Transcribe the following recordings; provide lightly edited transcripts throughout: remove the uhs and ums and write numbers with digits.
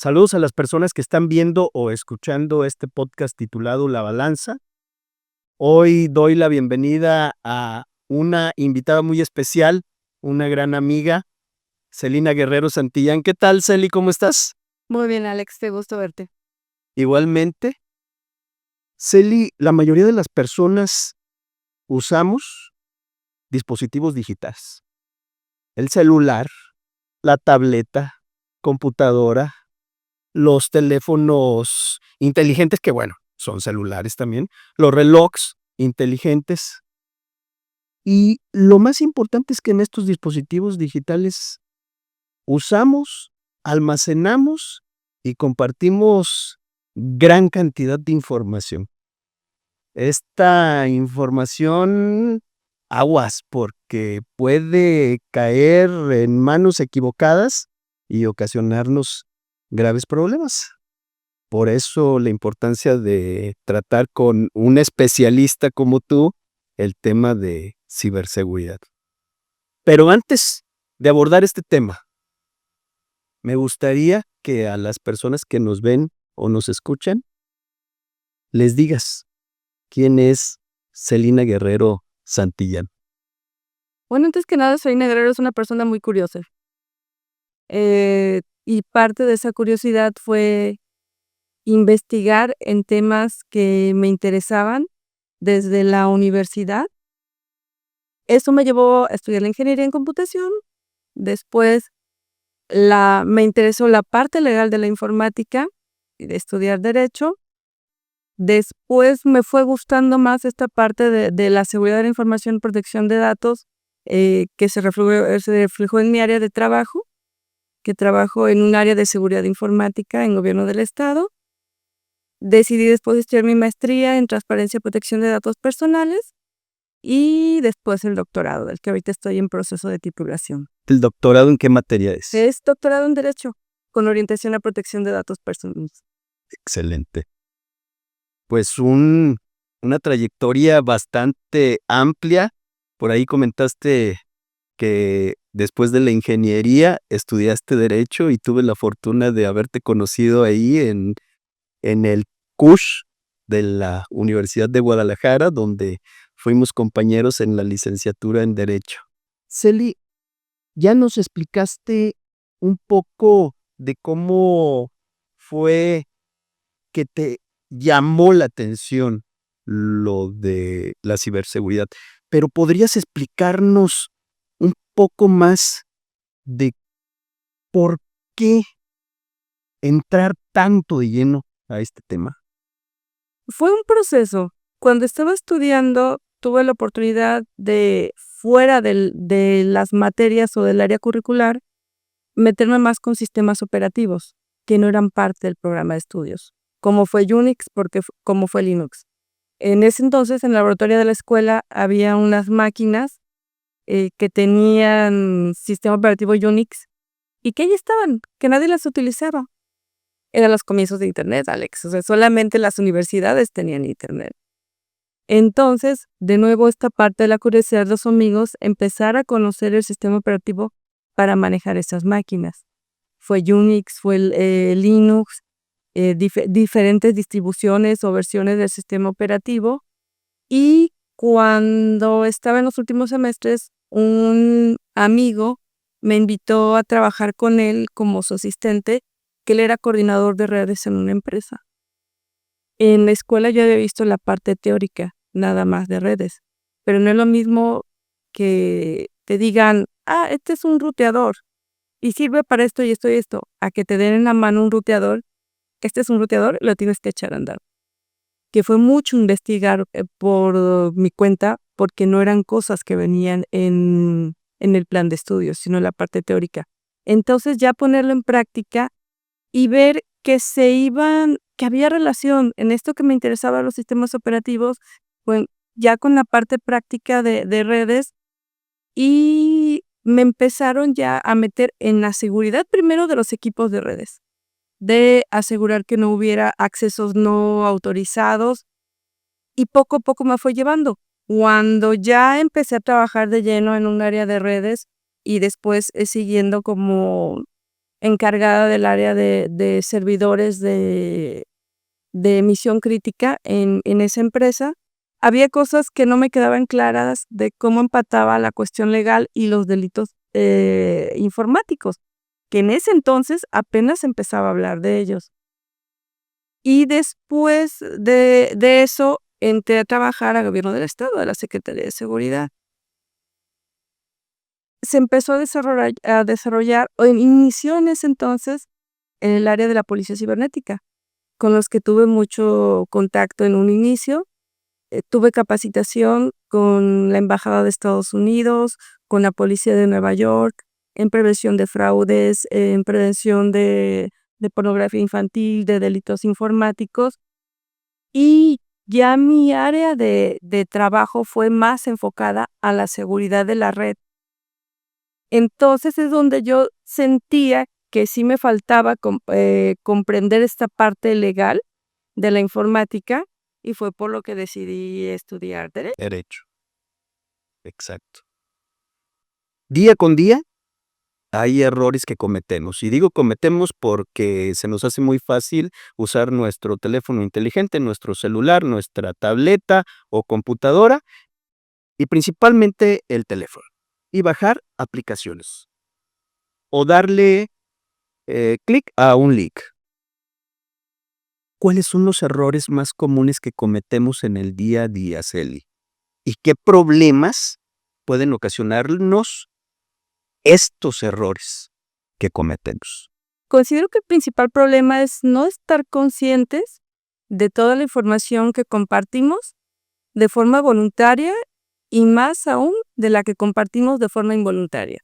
Saludos a las personas que están viendo o escuchando este podcast titulado La Balanza. Hoy doy la bienvenida a una invitada muy especial, una gran amiga, Celina Guerrero Santillán. ¿Qué tal, Celi? ¿Cómo estás? Muy bien, Alex, qué gusto verte. Igualmente. Celi, la mayoría de las personas usamos dispositivos digitales. El celular, la tableta, computadora, los teléfonos inteligentes, que bueno, son celulares también, los relojes inteligentes. Y lo más importante es que en estos dispositivos digitales usamos, almacenamos y compartimos gran cantidad de información. Esta información, aguas, porque puede caer en manos equivocadas y ocasionarnos graves problemas. Por eso la importancia de tratar con un especialista como tú el tema de ciberseguridad. Pero antes de abordar este tema, me gustaría que a las personas que nos ven o nos escuchan, les digas quién es Celina Guerrero Santillán. Bueno, antes que nada, Celina Guerrero es una persona muy curiosa. Y parte de esa curiosidad fue investigar en temas que me interesaban desde la universidad. Eso me llevó a estudiar la ingeniería en computación. Después me interesó la parte legal de la informática y de estudiar derecho. Después me fue gustando más esta parte de la seguridad de la información y protección de datos, que se reflejó en mi área de trabajo, que trabajo en un área de seguridad informática en gobierno del estado. Decidí después estudiar mi maestría en transparencia y protección de datos personales y después el doctorado, del que ahorita estoy en proceso de titulación. ¿El doctorado en qué materia es? Es doctorado en Derecho, con orientación a protección de datos personales. Excelente. Pues una trayectoria bastante amplia. Por ahí comentaste que después de la ingeniería estudiaste Derecho y tuve la fortuna de haberte conocido ahí en el CUSH de la Universidad de Guadalajara, donde fuimos compañeros en la licenciatura en Derecho. Celi, ya nos explicaste un poco de cómo fue que te llamó la atención lo de la ciberseguridad, pero ¿podrías explicarnos un poco más de por qué entrar tanto de lleno a este tema? Fue un proceso. Cuando estaba estudiando, tuve la oportunidad de, fuera de las materias o del área curricular, meterme más con sistemas operativos que no eran parte del programa de estudios, como fue Unix, como fue Linux. En ese entonces, en el laboratorio de la escuela, había unas máquinas que tenían sistema operativo Unix y que ahí estaban, que nadie las utilizaba. Eran los comienzos de Internet, Alex. O sea, solamente las universidades tenían Internet. Entonces, de nuevo, esta parte de la curiosidad de los amigos, empezar a conocer el sistema operativo para manejar esas máquinas. Fue Unix, fue Linux, diferentes distribuciones o versiones del sistema operativo. Y cuando estaba en los últimos semestres, un amigo me invitó a trabajar con él como su asistente, que él era coordinador de redes en una empresa. En la escuela yo había visto la parte teórica, nada más de redes, pero no es lo mismo que te digan, este es un ruteador y sirve para esto y esto y esto, a que te den en la mano un ruteador, este es un ruteador, lo tienes que echar a andar. Que fue mucho investigar por mi cuenta, porque no eran cosas que venían en el plan de estudios, sino la parte teórica. Entonces ya ponerlo en práctica y ver que que había relación en esto que me interesaba los sistemas operativos, pues ya con la parte práctica de redes, y me empezaron ya a meter en la seguridad primero de los equipos de redes, de asegurar que no hubiera accesos no autorizados, y poco a poco me fue llevando. Cuando ya empecé a trabajar de lleno en un área de redes y después siguiendo como encargada del área de servidores de misión crítica en esa empresa, había cosas que no me quedaban claras de cómo empataba la cuestión legal y los delitos informáticos, que en ese entonces apenas empezaba a hablar de ellos. Y después de eso entré a trabajar al gobierno del estado, a la Secretaría de Seguridad. Se empezó a desarrollar, o inició en ese entonces, en el área de la policía cibernética, con los que tuve mucho contacto en un inicio. Tuve capacitación con la Embajada de Estados Unidos, con la Policía de Nueva York, en prevención de fraudes, en prevención de pornografía infantil, de delitos informáticos. Y ya mi área de trabajo fue más enfocada a la seguridad de la red. Entonces es donde yo sentía que sí me faltaba comprender esta parte legal de la informática, y fue por lo que decidí estudiar derecho. Derecho. Exacto. Día con día hay errores que cometemos. Y digo cometemos porque se nos hace muy fácil usar nuestro teléfono inteligente, nuestro celular, nuestra tableta o computadora, y principalmente el teléfono, y bajar aplicaciones o darle clic a un link. ¿Cuáles son los errores más comunes que cometemos en el día a día, Celi? ¿Y qué problemas pueden ocasionarnos estos errores que cometemos? Considero que el principal problema es no estar conscientes de toda la información que compartimos de forma voluntaria y más aún de la que compartimos de forma involuntaria.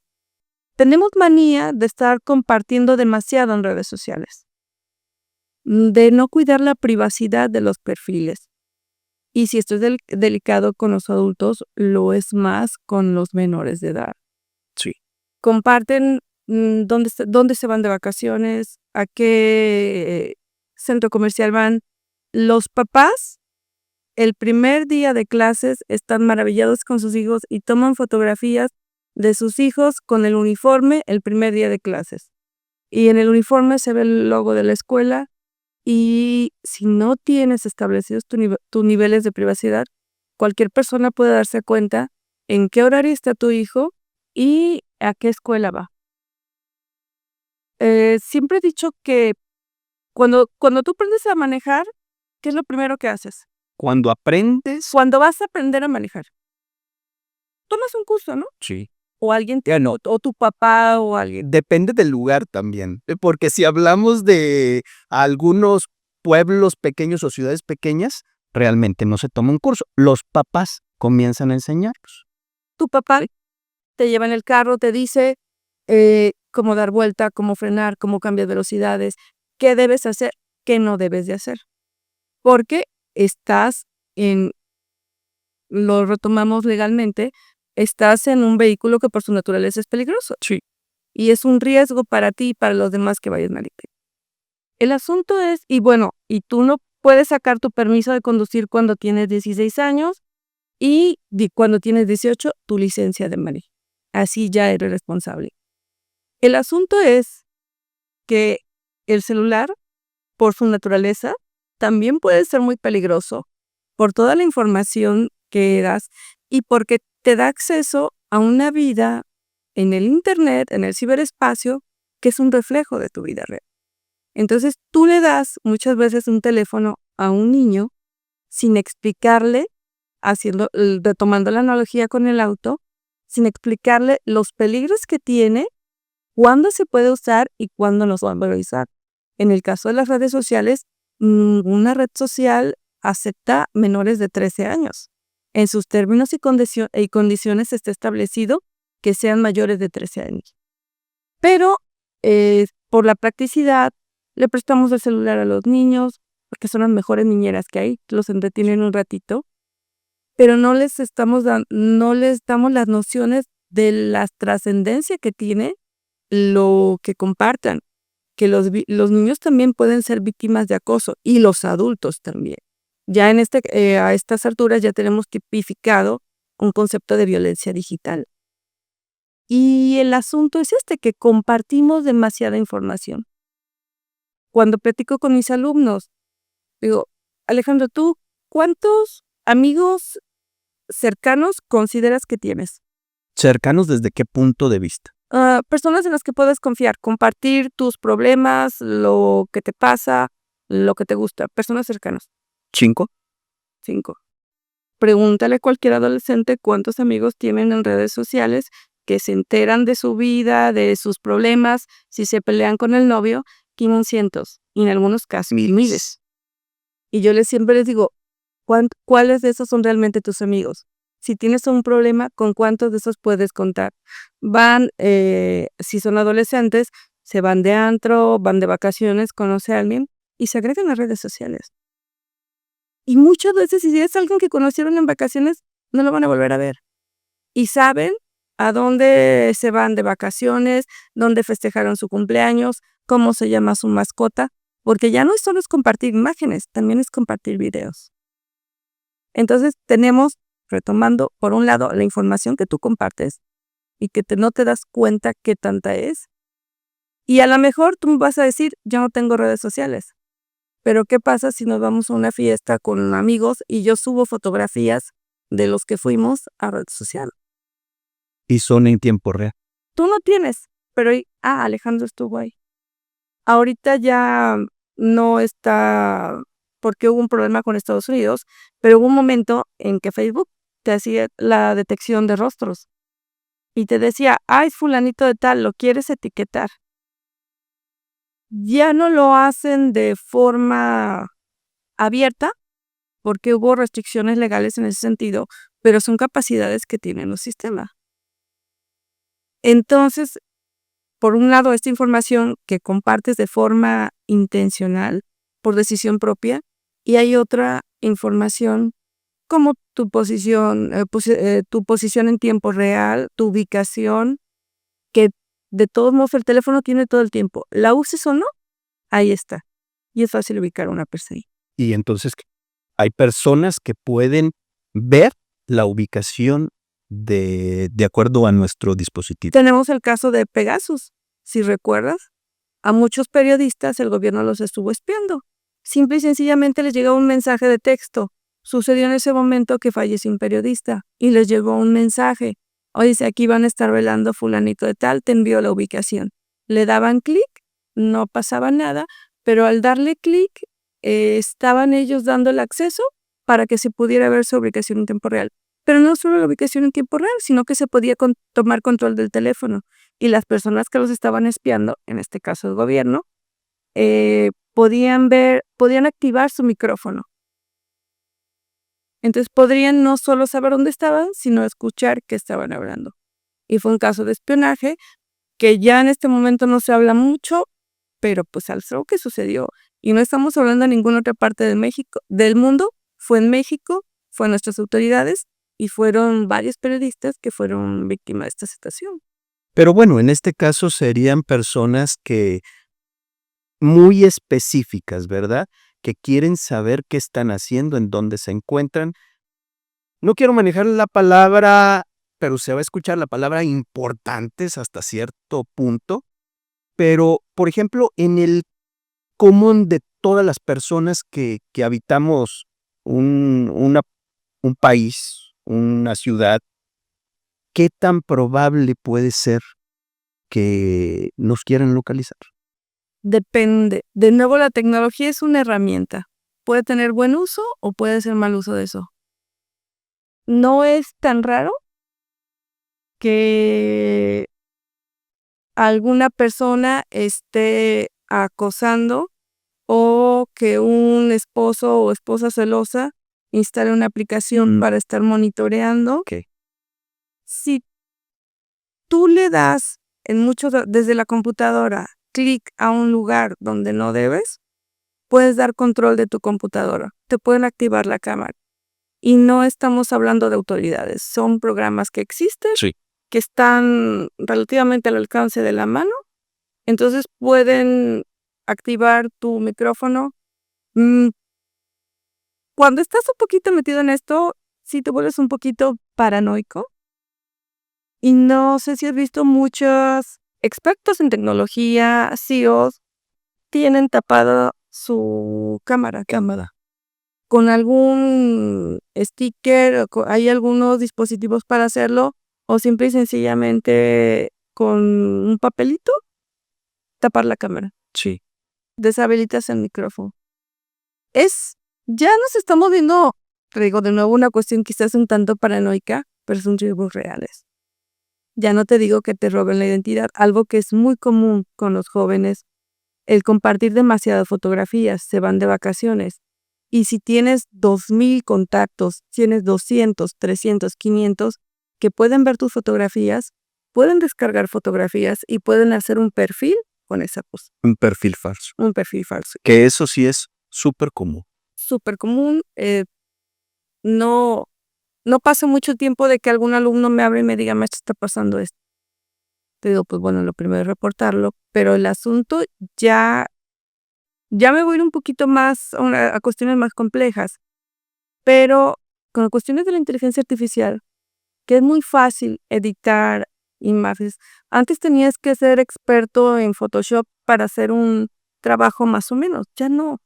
Tenemos manía de estar compartiendo demasiado en redes sociales, de no cuidar la privacidad de los perfiles. Y si esto es delicado con los adultos, lo es más con los menores de edad. Sí. Comparten dónde se van de vacaciones, a qué centro comercial van. Los papás, el primer día de clases, están maravillados con sus hijos y toman fotografías de sus hijos con el uniforme el primer día de clases. Y en el uniforme se ve el logo de la escuela, y si no tienes establecidos tus niveles de privacidad, cualquier persona puede darse cuenta en qué horario está tu hijo y a qué escuela va. Siempre he dicho que cuando tú aprendes a manejar, ¿qué es lo primero que haces? Cuando aprendes, Cuando vas a aprender a manejar, tomas un curso, ¿no? sí. O alguien, Ya no. o tu papá o alguien. Depende del lugar también, porque si hablamos de algunos pueblos pequeños o ciudades pequeñas, realmente no se toma un curso. Los papás comienzan a enseñarlos. Tu papá te lleva en el carro, te dice cómo dar vuelta, cómo frenar, cómo cambiar velocidades, qué debes hacer, qué no debes de hacer. Porque lo retomamos legalmente, estás en un vehículo que por su naturaleza es peligroso. Sí. Y es un riesgo para ti y para los demás que vayan manejando. El asunto es, y tú no puedes sacar tu permiso de conducir cuando tienes 16 años y cuando tienes 18 tu licencia de manejo. Así ya eres responsable. El asunto es que el celular, por su naturaleza, también puede ser muy peligroso por toda la información que das y porque te da acceso a una vida en el internet, en el ciberespacio, que es un reflejo de tu vida real. Entonces tú le das muchas veces un teléfono a un niño sin explicarle, retomando la analogía con el auto, sin explicarle los peligros que tiene, cuándo se puede usar y cuándo no se va a usar. En el caso de las redes sociales, una red social acepta menores de 13 años. En sus términos y condiciones está establecido que sean mayores de 13 años. Pero por la practicidad, le prestamos el celular a los niños, porque son las mejores niñeras que hay, los entretienen un ratito, pero no les damos las nociones de la trascendencia que tiene lo que compartan, que los niños también pueden ser víctimas de acoso y los adultos también. Ya a estas alturas ya tenemos tipificado un concepto de violencia digital. Y el asunto es que compartimos demasiada información. Cuando platico con mis alumnos, digo, Alejandro, ¿tú cuántos amigos cercanos consideras que tienes? ¿Cercanos desde qué punto de vista? Personas en las que puedes confiar, compartir tus problemas, lo que te pasa, lo que te gusta. Personas cercanas. 5. 5. Pregúntale a cualquier adolescente cuántos amigos tienen en redes sociales que se enteran de su vida, de sus problemas, si se pelean con el novio, 500, y en algunos casos miles. Y yo siempre les digo, ¿cuáles de esos son realmente tus amigos? Si tienes un problema, ¿con cuántos de esos puedes contar? Van, si son adolescentes, se van de antro, van de vacaciones, conoce a alguien y se agregan a redes sociales. Y muchas veces, si es alguien que conocieron en vacaciones, no lo van a volver a ver. Y saben a dónde se van de vacaciones, dónde festejaron su cumpleaños, cómo se llama su mascota, porque ya no solo es compartir imágenes, también es compartir videos. Entonces tenemos, retomando, por un lado, la información que tú compartes y que no te das cuenta qué tanta es. Y a lo mejor tú me vas a decir, yo no tengo redes sociales. Pero ¿qué pasa si nos vamos a una fiesta con amigos y yo subo fotografías de los que fuimos a red social? Y son en tiempo real. Tú no tienes, pero Alejandro estuvo ahí. Ahorita ya no está porque hubo un problema con Estados Unidos, pero hubo un momento en que Facebook te hacía la detección de rostros y te decía, es fulanito de tal, ¿lo quieres etiquetar? Ya no lo hacen de forma abierta porque hubo restricciones legales en ese sentido, pero son capacidades que tienen los sistemas. Entonces, por un lado, esta información que compartes de forma intencional, por decisión propia, y hay otra información como tu posición en tiempo real, tu ubicación, que de todos modos el teléfono tiene todo el tiempo. La uses o no, ahí está. Y es fácil ubicar a una persona. Y entonces hay personas que pueden ver la ubicación de acuerdo a nuestro dispositivo. Tenemos el caso de Pegasus, si recuerdas. A muchos periodistas el gobierno los estuvo espiando. Simple y sencillamente les llegó un mensaje de texto. Sucedió en ese momento que falleció un periodista y les llegó un mensaje. Oye, si aquí van a estar velando fulanito de tal, te envío la ubicación. Le daban clic, no pasaba nada, pero al darle clic estaban ellos dando el acceso para que se pudiera ver su ubicación en tiempo real. Pero no solo la ubicación en tiempo real, sino que se podía tomar control del teléfono. Y las personas que los estaban espiando, en este caso el gobierno, podían activar su micrófono. Entonces podrían no solo saber dónde estaban, sino escuchar qué estaban hablando. Y fue un caso de espionaje que ya en este momento no se habla mucho, pero pues algo que sucedió. Y no estamos hablando de ninguna otra parte de México, del mundo. Fue en México, fue en nuestras autoridades y fueron varios periodistas que fueron víctimas de esta situación. Pero bueno, en este caso serían personas que muy específicas, ¿verdad? Que quieren saber qué están haciendo, en dónde se encuentran. No quiero manejar la palabra, pero se va a escuchar la palabra importantes hasta cierto punto. Pero, por ejemplo, en el común de todas las personas que habitamos un país, una ciudad, ¿qué tan probable puede ser que nos quieran localizar? Depende. De nuevo, la tecnología es una herramienta. Puede tener buen uso o puede ser mal uso de eso. No es tan raro que alguna persona esté acosando o que un esposo o esposa celosa instale una aplicación para estar monitoreando. ¿Qué? Si tú le das desde la computadora clic a un lugar donde no debes, puedes dar control de tu computadora, te pueden activar la cámara. Y no estamos hablando de autoridades, son programas que existen, Sí. que están relativamente al alcance de la mano, entonces pueden activar tu micrófono. Cuando estás un poquito metido en esto, sí te vuelves un poquito paranoico, Y no sé si has visto muchos expertos en tecnología, CEOs, tienen tapada su cámara con algún sticker, hay algunos dispositivos para hacerlo, o simple y sencillamente con un papelito tapar la cámara. Sí. Deshabilitas el micrófono. Ya nos estamos viendo, te digo de nuevo, una cuestión quizás un tanto paranoica, pero son riesgos reales. Ya no te digo que te roben la identidad, algo que es muy común con los jóvenes, el compartir demasiadas fotografías, se van de vacaciones. Y si tienes 2,000 contactos, tienes 200, 300, 500 que pueden ver tus fotografías, pueden descargar fotografías y pueden hacer un perfil con esa cosa. Un perfil falso. Un perfil falso. Que eso sí es súper común. Súper común. No pasa mucho tiempo de que algún alumno me hable y me diga, maestra, está pasando esto. Te digo, pues bueno, lo primero es reportarlo, pero el asunto ya me voy a ir un poquito más a cuestiones más complejas, pero con cuestiones de la inteligencia artificial, que es muy fácil editar imágenes. Antes tenías que ser experto en Photoshop para hacer un trabajo más o menos, ya no.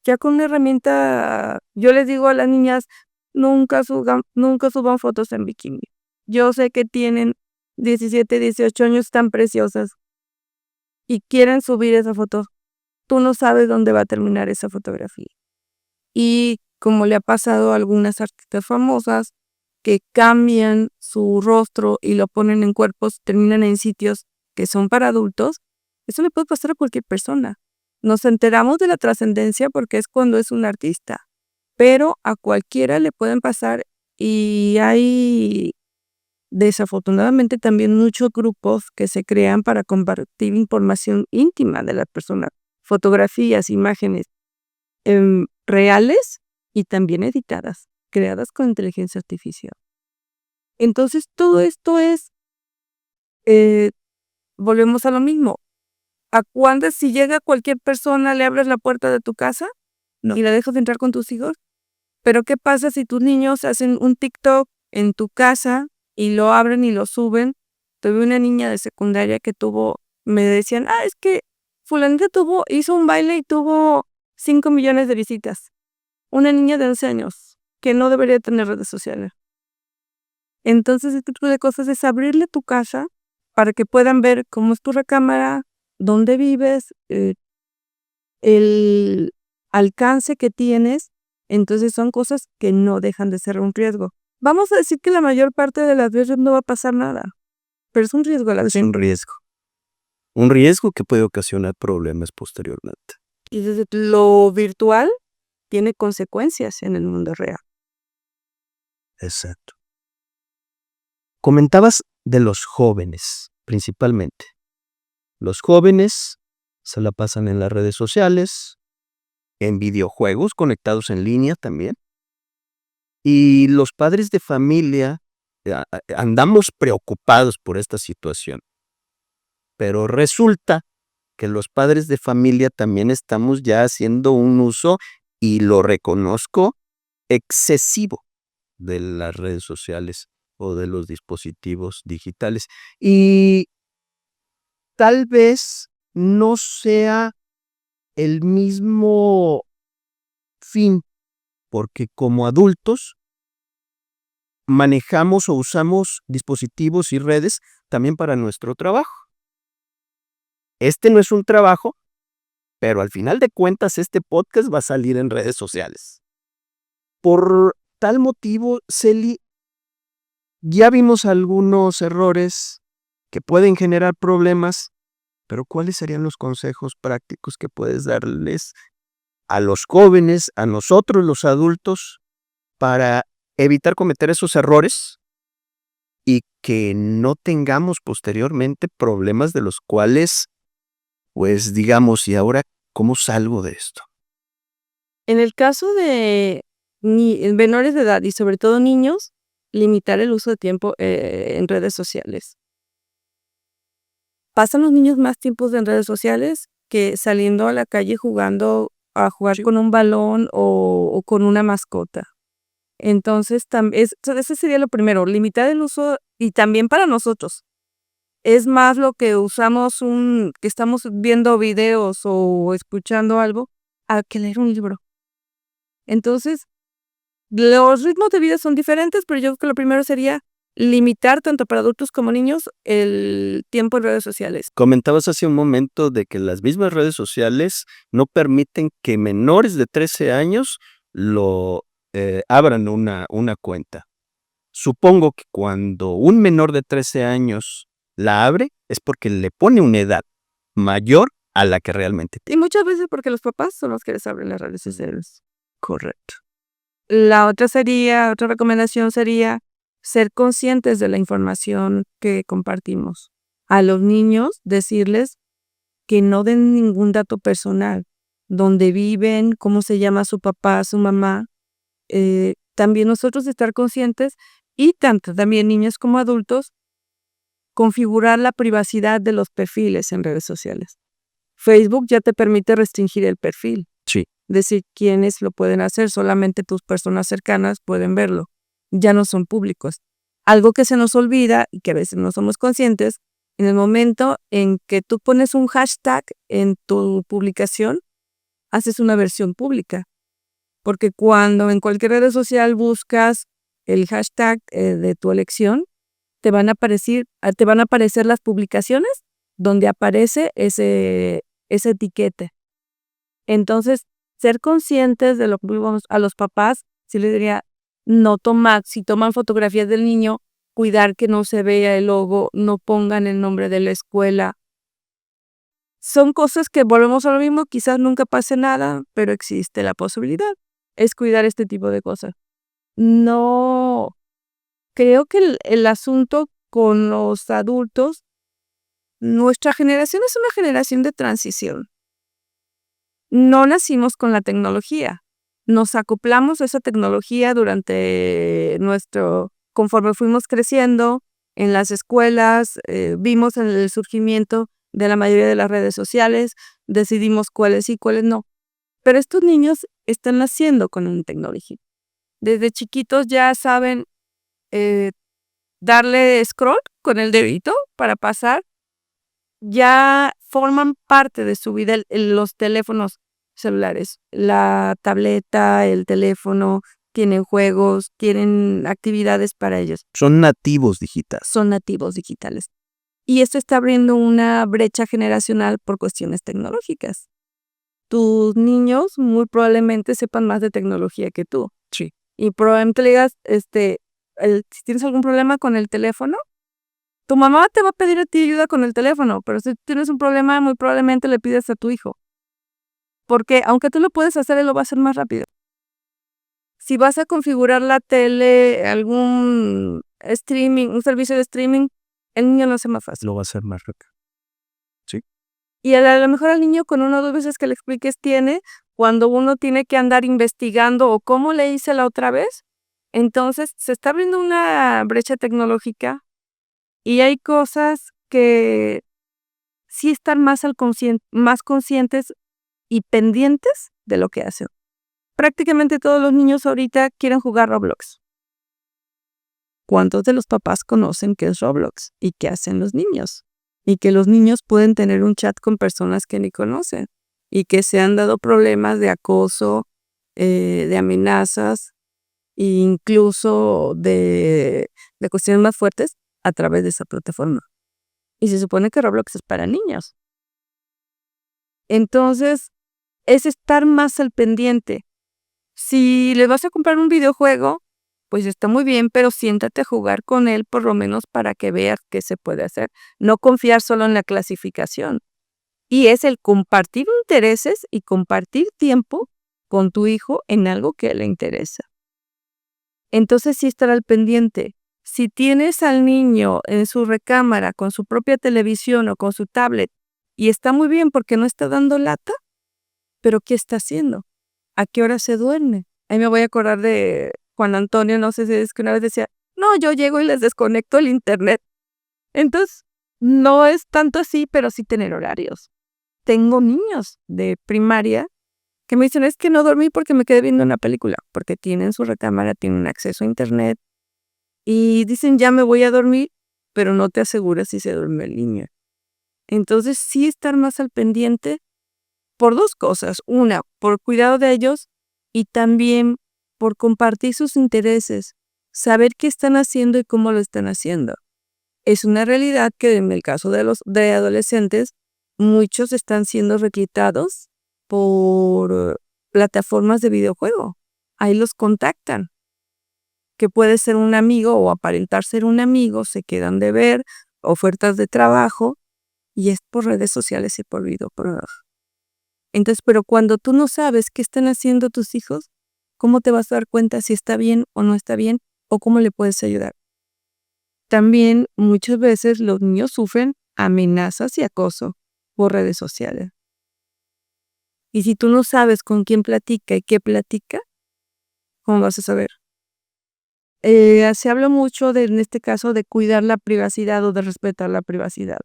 Ya con una herramienta, yo les digo a las niñas, nunca suban fotos en bikini. Yo sé que tienen 17, 18 años tan preciosas y quieren subir esa foto. Tú no sabes dónde va a terminar esa fotografía. Y como le ha pasado a algunas artistas famosas que cambian su rostro y lo ponen en cuerpos, terminan en sitios que son para adultos, eso le puede pasar a cualquier persona. Nos enteramos de la trascendencia porque es cuando es un artista, pero a cualquiera le pueden pasar y hay desafortunadamente también muchos grupos que se crean para compartir información íntima de la persona, fotografías, imágenes reales y también editadas, creadas con inteligencia artificial. Entonces todo esto es, volvemos a lo mismo. ¿A cuándo si llega cualquier persona le abres la puerta de tu casa No. y la dejas entrar con tus hijos? Pero ¿qué pasa si tus niños hacen un TikTok en tu casa y lo abren y lo suben? Tuve una niña de secundaria que me decían, es que fulanita hizo un baile y tuvo 5 millones de visitas. Una niña de 11 años que no debería tener redes sociales. Entonces, este tipo de cosas es abrirle tu casa para que puedan ver cómo es tu recámara, dónde vives, el alcance que tienes. Entonces son cosas que no dejan de ser un riesgo. Vamos a decir que la mayor parte de las veces no va a pasar nada, pero es un riesgo a la vez. Es un riesgo. Un riesgo que puede ocasionar problemas posteriormente. Y desde lo virtual tiene consecuencias en el mundo real. Exacto. Comentabas de los jóvenes, principalmente. Los jóvenes se la pasan en las redes sociales, en videojuegos conectados en línea también. Y los padres de familia andamos preocupados por esta situación. Pero resulta que los padres de familia también estamos ya haciendo un uso, y lo reconozco, excesivo de las redes sociales o de los dispositivos digitales. Y tal vez no sea el mismo fin, porque como adultos manejamos o usamos dispositivos y redes también para nuestro trabajo. Este no es un trabajo, pero al final de cuentas este podcast va a salir en redes sociales. Por tal motivo, Celi, ya vimos algunos errores que pueden generar problemas, pero ¿cuáles serían los consejos prácticos que puedes darles a los jóvenes, a nosotros los adultos, para evitar cometer esos errores y que no tengamos posteriormente problemas de los cuales, pues digamos, ¿y ahora cómo salgo de esto? En el caso de menores de edad y sobre todo niños, limitar el uso de tiempo en redes sociales. Pasan los niños más tiempos en redes sociales que saliendo a la calle a jugar con un balón o con una mascota. Entonces, ese sería lo primero, limitar el uso y también para nosotros. Es más lo que usamos que estamos viendo videos o escuchando algo, a que leer un libro. Entonces, los ritmos de vida son diferentes, pero yo creo que lo primero sería limitar tanto para adultos como niños el tiempo en redes sociales. Comentabas hace un momento de que las mismas redes sociales no permiten que menores de 13 años abran una cuenta. Supongo que cuando un menor de 13 años la abre es porque le pone una edad mayor a la que realmente tiene. Y muchas veces porque los papás son los que les abren las redes sociales. Correcto. La otra recomendación sería ser conscientes de la información que compartimos. A los niños decirles que no den ningún dato personal, dónde viven, cómo se llama su papá, su mamá. También nosotros estar conscientes y tanto también niños como adultos configurar la privacidad de los perfiles en redes sociales. Facebook ya te permite restringir el perfil. Sí. Decir quiénes lo pueden hacer, solamente tus personas cercanas pueden verlo. Ya no son públicos. Algo que se nos olvida y que a veces no somos conscientes, en el momento en que tú pones un hashtag en tu publicación, haces una versión pública. Porque cuando en cualquier red social buscas el hashtag de tu elección, te van a aparecer las publicaciones donde aparece esa etiqueta. Entonces, ser conscientes de lo que vamos a los papás, sí les diría, si toman fotografías del niño, cuidar que no se vea el logo, no pongan el nombre de la escuela. Son cosas que volvemos a lo mismo, quizás nunca pase nada, pero existe la posibilidad. Es cuidar este tipo de cosas. No, creo que el asunto con los adultos, nuestra generación es una generación de transición. No nacimos con la tecnología. Nos acoplamos a esa tecnología conforme fuimos creciendo en las escuelas, vimos el surgimiento de la mayoría de las redes sociales, decidimos cuáles sí, cuáles no. Pero estos niños están naciendo con una tecnología. Desde chiquitos ya saben darle scroll con el dedito para pasar. Ya forman parte de su vida los teléfonos celulares, la tableta, el teléfono, tienen juegos, tienen actividades para ellos. Son nativos digitales. Son nativos digitales. Y esto está abriendo una brecha generacional por cuestiones tecnológicas. Tus niños muy probablemente sepan más de tecnología que tú. Sí. Y probablemente le digas, si tienes algún problema con el teléfono, tu mamá te va a pedir a ti ayuda con el teléfono, pero si tienes un problema, muy probablemente le pides a tu hijo. Porque aunque tú lo puedes hacer, él lo va a hacer más rápido. Si vas a configurar la tele, algún streaming, un servicio de streaming, el niño lo hace más fácil. Lo va a hacer más rápido. Sí. Y a lo mejor al niño con 1 o 2 veces que le expliques cuando uno tiene que andar investigando o cómo le hice la otra vez, entonces se está abriendo una brecha tecnológica. Y hay cosas que sí están más conscientes y pendientes de lo que hacen. Prácticamente todos los niños ahorita quieren jugar Roblox. ¿Cuántos de los papás conocen qué es Roblox y qué hacen los niños? Y que los niños pueden tener un chat con personas que ni conocen y que se han dado problemas de acoso, de amenazas e incluso de cuestiones más fuertes a través de esa plataforma. Y se supone que Roblox es para niños. Entonces, es estar más al pendiente. Si les vas a comprar un videojuego, pues está muy bien, pero siéntate a jugar con él por lo menos para que veas qué se puede hacer. No confiar solo en la clasificación. Y es el compartir intereses y compartir tiempo con tu hijo en algo que le interesa. Entonces, sí estar al pendiente. Si tienes al niño en su recámara con su propia televisión o con su tablet, y está muy bien porque no está dando lata, pero ¿qué está haciendo? ¿A qué hora se duerme? Ahí me voy a acordar de Juan Antonio, no sé si es que una vez decía, no, yo llego y les desconecto el internet. Entonces, no es tanto así, pero sí tener horarios. Tengo niños de primaria que me dicen, es que no dormí porque me quedé viendo una película, porque tienen su recámara, tienen acceso a internet y dicen, ya me voy a dormir, pero no te aseguras si se duerme el niño. Entonces, sí estar más al pendiente por 2 cosas. Una, por cuidado de ellos y también por compartir sus intereses, saber qué están haciendo y cómo lo están haciendo. Es una realidad que en el caso de adolescentes, muchos están siendo reclutados por plataformas de videojuego. Ahí los contactan, que puede ser un amigo o aparentar ser un amigo, se quedan de ver ofertas de trabajo y es por redes sociales y por videojuegos. Entonces, pero cuando tú no sabes qué están haciendo tus hijos, ¿cómo te vas a dar cuenta si está bien o no está bien o cómo le puedes ayudar? También muchas veces los niños sufren amenazas y acoso por redes sociales. Y si tú no sabes con quién platica y qué platica, ¿cómo vas a saber? Se habla mucho en este caso de cuidar la privacidad o de respetar la privacidad.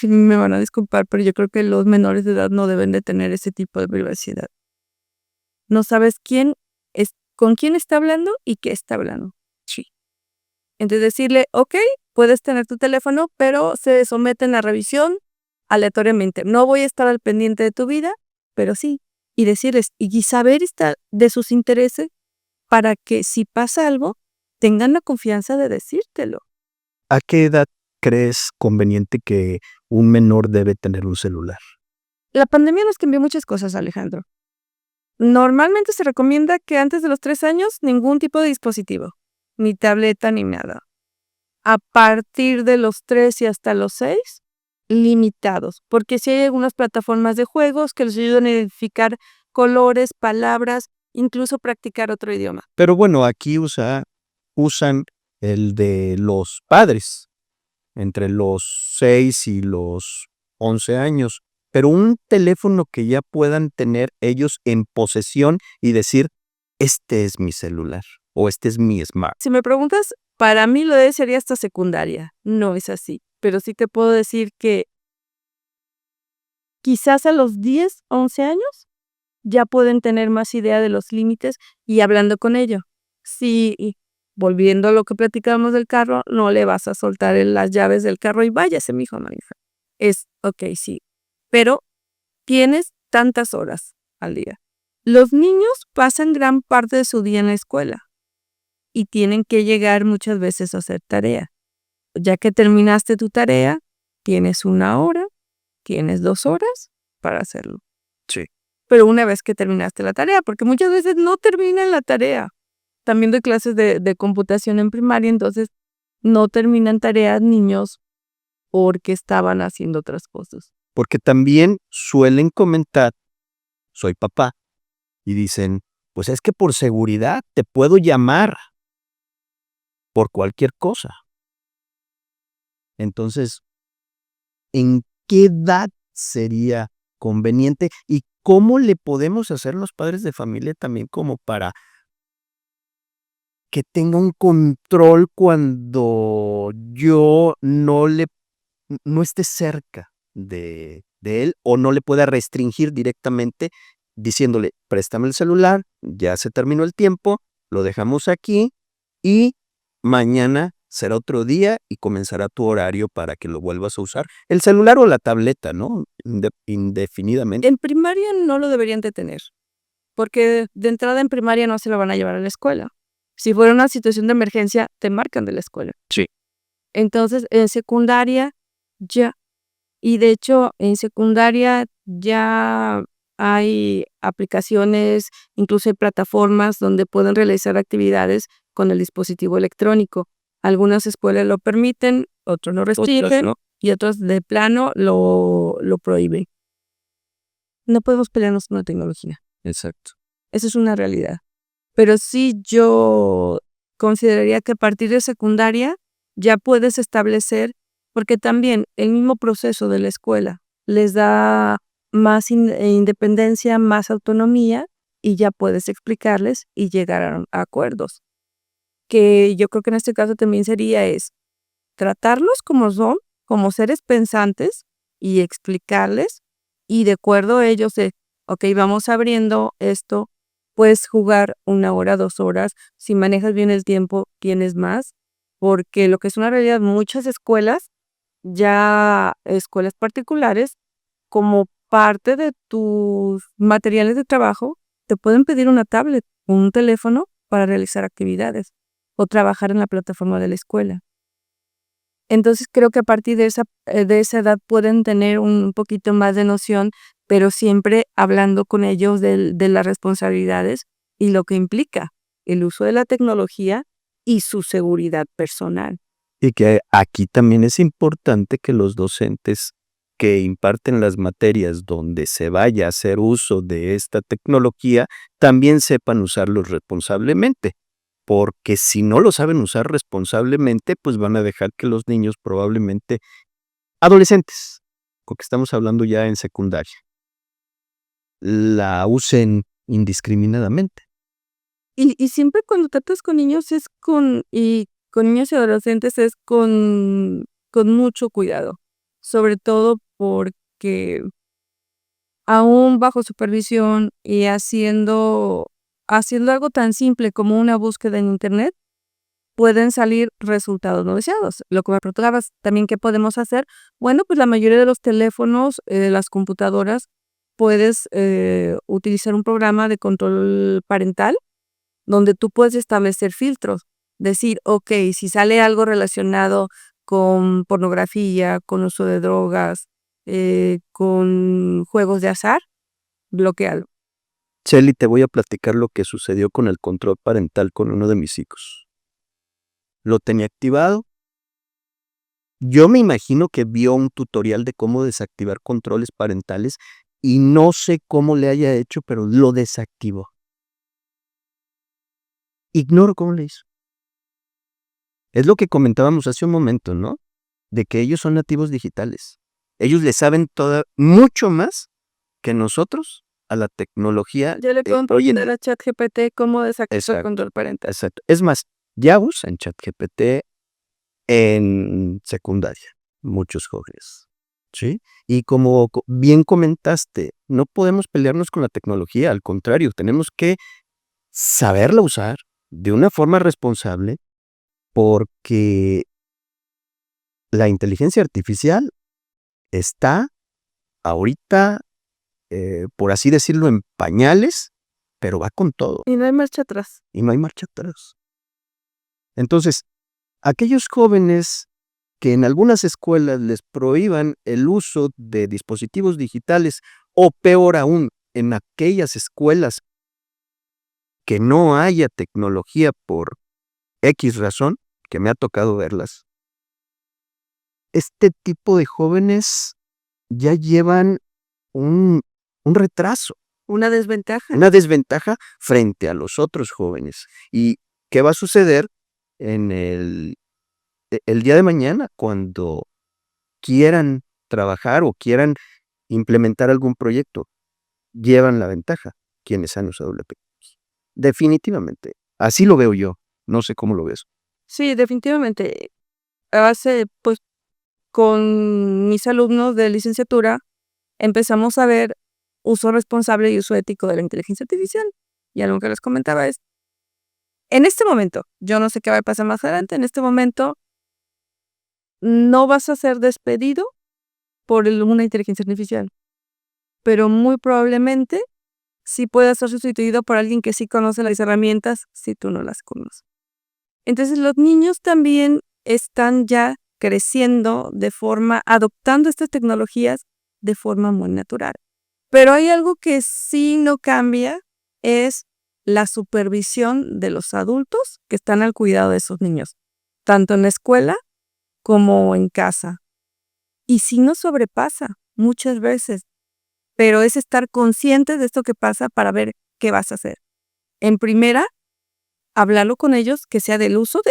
Me van a disculpar, pero yo creo que los menores de edad no deben de tener ese tipo de privacidad. No sabes con quién está hablando y qué está hablando. Sí. Entonces decirle, ok, puedes tener tu teléfono, pero se someten a revisión aleatoriamente. No voy a estar al pendiente de tu vida, pero sí. Y decirles, y saber de sus intereses para que si pasa algo, tengan la confianza de decírtelo. ¿A qué edad crees conveniente que un menor debe tener un celular? La pandemia nos cambió muchas cosas, Alejandro. Normalmente se recomienda que antes de los 3 años ningún tipo de dispositivo, ni tableta ni nada. A partir de los 3 y hasta los 6, limitados, porque sí hay algunas plataformas de juegos que les ayudan a identificar colores, palabras, incluso practicar otro idioma. Pero bueno, aquí usan el de los padres, entre los 6 y los 11 años. Pero un teléfono que ya puedan tener ellos en posesión y decir, este es mi celular o este es mi smart. Si me preguntas, para mí lo de sería hasta secundaria. No es así. Pero sí te puedo decir que quizás a los 10, 11 años ya pueden tener más idea de los límites y hablando con ello. Sí, y volviendo a lo que platicábamos del carro, no le vas a soltar las llaves del carro y váyase, mijo, no, hija. Ok, sí, pero tienes tantas horas al día. Los niños pasan gran parte de su día en la escuela y tienen que llegar muchas veces a hacer tarea. Ya que terminaste tu tarea, tienes 1 hora, tienes 2 horas para hacerlo. Sí. Pero una vez que terminaste la tarea, porque muchas veces no terminan la tarea. También doy clases de computación en primaria, entonces no terminan tareas niños porque estaban haciendo otras cosas. Porque también suelen comentar, soy papá, y dicen, pues es que por seguridad te puedo llamar por cualquier cosa. Entonces, ¿en qué edad sería conveniente y cómo le podemos hacer los padres de familia también como para que tenga un control cuando yo no esté cerca de él o no le pueda restringir directamente diciéndole, préstame el celular, ya se terminó el tiempo, lo dejamos aquí y mañana será otro día y comenzará tu horario para que lo vuelvas a usar? El celular o la tableta, ¿no? Indefinidamente. En primaria no lo deberían de tener, porque de entrada en primaria no se lo van a llevar a la escuela. Si fuera una situación de emergencia, te marcan de la escuela. Sí. Entonces, en secundaria ya. Y de hecho, en secundaria ya hay aplicaciones, incluso hay plataformas donde pueden realizar actividades con el dispositivo electrónico. Algunas escuelas lo permiten, otros lo restringen, no. y otros de plano lo prohíben. No podemos pelearnos con la tecnología. Exacto. Eso es una realidad. Pero sí yo consideraría que a partir de secundaria ya puedes establecer, porque también el mismo proceso de la escuela les da más independencia, más autonomía y ya puedes explicarles y llegar a acuerdos. Que yo creo que en este caso también sería tratarlos como son, como seres pensantes y explicarles y de acuerdo a ellos Ok, vamos abriendo esto, puedes jugar 1 hora, 2 horas, si manejas bien el tiempo, tienes más, porque lo que es una realidad, muchas escuelas, ya escuelas particulares, como parte de tus materiales de trabajo, te pueden pedir una tablet o un teléfono para realizar actividades o trabajar en la plataforma de la escuela. Entonces, creo que a partir de esa edad pueden tener un poquito más de noción, pero siempre hablando con ellos de las responsabilidades y lo que implica el uso de la tecnología y su seguridad personal. Y que aquí también es importante que los docentes que imparten las materias donde se vaya a hacer uso de esta tecnología también sepan usarlos responsablemente, porque si no lo saben usar responsablemente, pues van a dejar que los niños probablemente adolescentes, porque estamos hablando ya en secundaria, la usen indiscriminadamente. Y siempre cuando tratas con niños con niños y adolescentes es con mucho cuidado, sobre todo porque aún bajo supervisión y haciendo algo tan simple como una búsqueda en Internet, pueden salir resultados no deseados. Lo que me preguntabas también, ¿qué podemos hacer? Bueno, pues la mayoría de los teléfonos, las computadoras, puedes, utilizar un programa de control parental donde tú puedes establecer filtros. Decir, okey, si sale algo relacionado con pornografía, con uso de drogas, con juegos de azar, bloquéalo. Celi, te voy a platicar lo que sucedió con el control parental con uno de mis hijos. Lo tenía activado. Yo me imagino que vio un tutorial de cómo desactivar controles parentales y no sé cómo le haya hecho, pero lo desactivó. Ignoro cómo le hizo. Es lo que comentábamos hace un momento, ¿no? De que ellos son nativos digitales. Ellos le saben mucho más que nosotros a la tecnología Ya le puedo hoy en preguntar día. a ChatGPT cómo desactivar el Exacto, control parental. exacto. Es más, ya usan ChatGPT en secundaria, muchos jóvenes, ¿sí? Y como bien comentaste, no podemos pelearnos con la tecnología, al contrario, tenemos que saberla usar de una forma responsable porque la inteligencia artificial está ahorita, por así decirlo, en pañales, pero va con todo Y no hay marcha atrás. y no hay marcha atrás. Entonces, aquellos jóvenes que en algunas escuelas les prohíban el uso de dispositivos digitales o peor aún, en aquellas escuelas que no haya tecnología por X razón, que me ha tocado verlas, este tipo de jóvenes ya llevan un retraso, Una desventaja. una desventaja frente a los otros jóvenes. ¿Y qué va a suceder en el día de mañana cuando quieran trabajar o quieran implementar algún proyecto? Llevan la ventaja quienes han usado la tecnología. Definitivamente. Así lo veo yo. No sé cómo lo ves. Sí, definitivamente. Pues, con mis alumnos de licenciatura, empezamos a ver uso responsable y uso ético de la inteligencia artificial. Y algo que les comentaba es, en este momento, yo no sé qué va a pasar más adelante, en este momento no vas a ser despedido por una inteligencia artificial, pero muy probablemente sí pueda ser sustituido por alguien que sí conoce las herramientas si tú no las conoces. Entonces, los niños también están ya creciendo adoptando estas tecnologías de forma muy natural. Pero hay algo que sí no cambia, es la supervisión de los adultos que están al cuidado de esos niños, tanto en la escuela como en casa. Y sí nos sobrepasa muchas veces, pero es estar conscientes de esto que pasa para ver qué vas a hacer. En primera, hablarlo con ellos, que sea el uso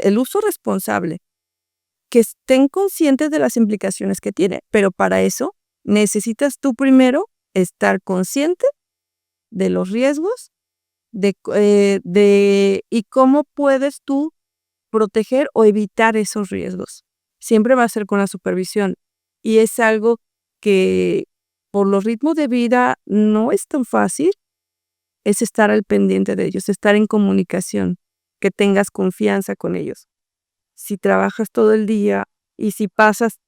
responsable, que estén conscientes de las implicaciones que tiene, pero para eso necesitas tú primero estar consciente de los riesgos, y cómo puedes tú proteger o evitar esos riesgos. Siempre va a ser con la supervisión y es algo que por los ritmos de vida no es tan fácil, es estar al pendiente de ellos, estar en comunicación, que tengas confianza con ellos. Si trabajas todo el día y si pasas,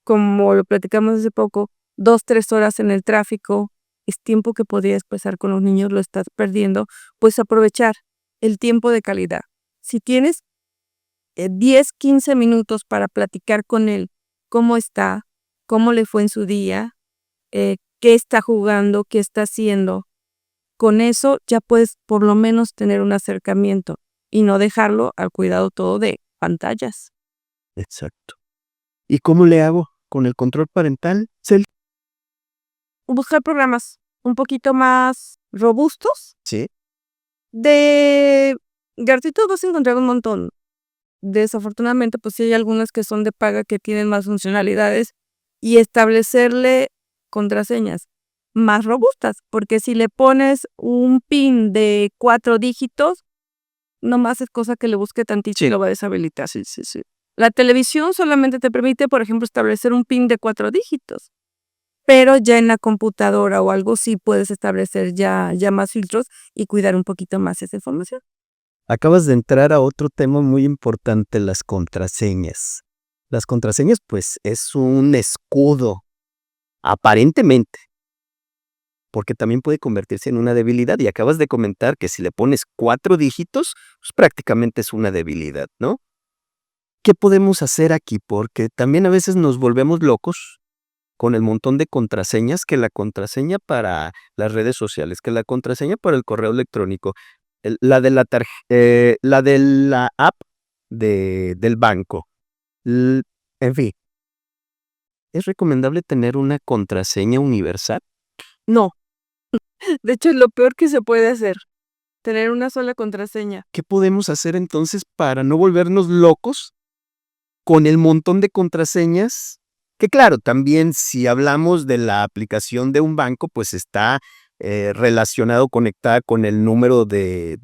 como lo platicamos hace poco, 2, 3 horas en el tráfico, es tiempo que podrías pasar con los niños, lo estás perdiendo, pues aprovechar el tiempo de calidad. Si tienes 10, 15 minutos para platicar con él, cómo está, cómo le fue en su día, qué está jugando, qué está haciendo, con eso ya puedes por lo menos tener un acercamiento y no dejarlo al cuidado todo de pantallas. Exacto. ¿Y cómo le hago con el control parental, Cel? Buscar programas un poquito más robustos. Sí. De gratuitos vas a encontrar un montón. Desafortunadamente, pues sí hay algunas que son de paga que tienen más funcionalidades y establecerle contraseñas más robustas, porque si le pones un PIN de 4 dígitos, nomás es cosa que le busque tantito y Sí. lo va a deshabilitar. Sí. La televisión solamente te permite, por ejemplo, establecer un PIN de 4 dígitos, pero ya en la computadora o algo sí puedes establecer ya más filtros y cuidar un poquito más esa información. Acabas de entrar a otro tema muy importante, las contraseñas. Las contraseñas, pues, es un escudo, aparentemente, porque también puede convertirse en una debilidad. Y acabas de comentar que si le pones 4 dígitos, pues prácticamente es una debilidad, ¿no? ¿Qué podemos hacer aquí? Porque también a veces nos volvemos locos con el montón de contraseñas, que la contraseña para las redes sociales, que la contraseña para el correo electrónico, la de la app del banco. En fin, ¿es recomendable tener una contraseña universal? No, de hecho es lo peor que se puede hacer, tener una sola contraseña. ¿Qué podemos hacer entonces para no volvernos locos con el montón de contraseñas? Que claro, también si hablamos de la aplicación de un banco, pues está relacionado, conectada con el número de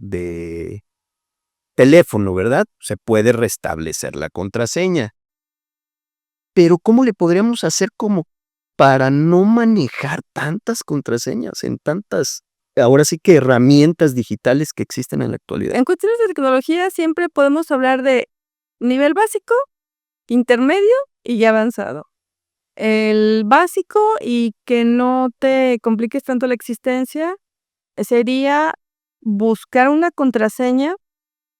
teléfono, ¿verdad? Se puede restablecer la contraseña. Pero ¿cómo le podríamos hacer como para no manejar tantas contraseñas en tantas, ahora sí que herramientas digitales que existen en la actualidad? En cuestiones de tecnología siempre podemos hablar de nivel básico, intermedio y ya avanzado. El básico y que no te compliques tanto la existencia sería buscar una contraseña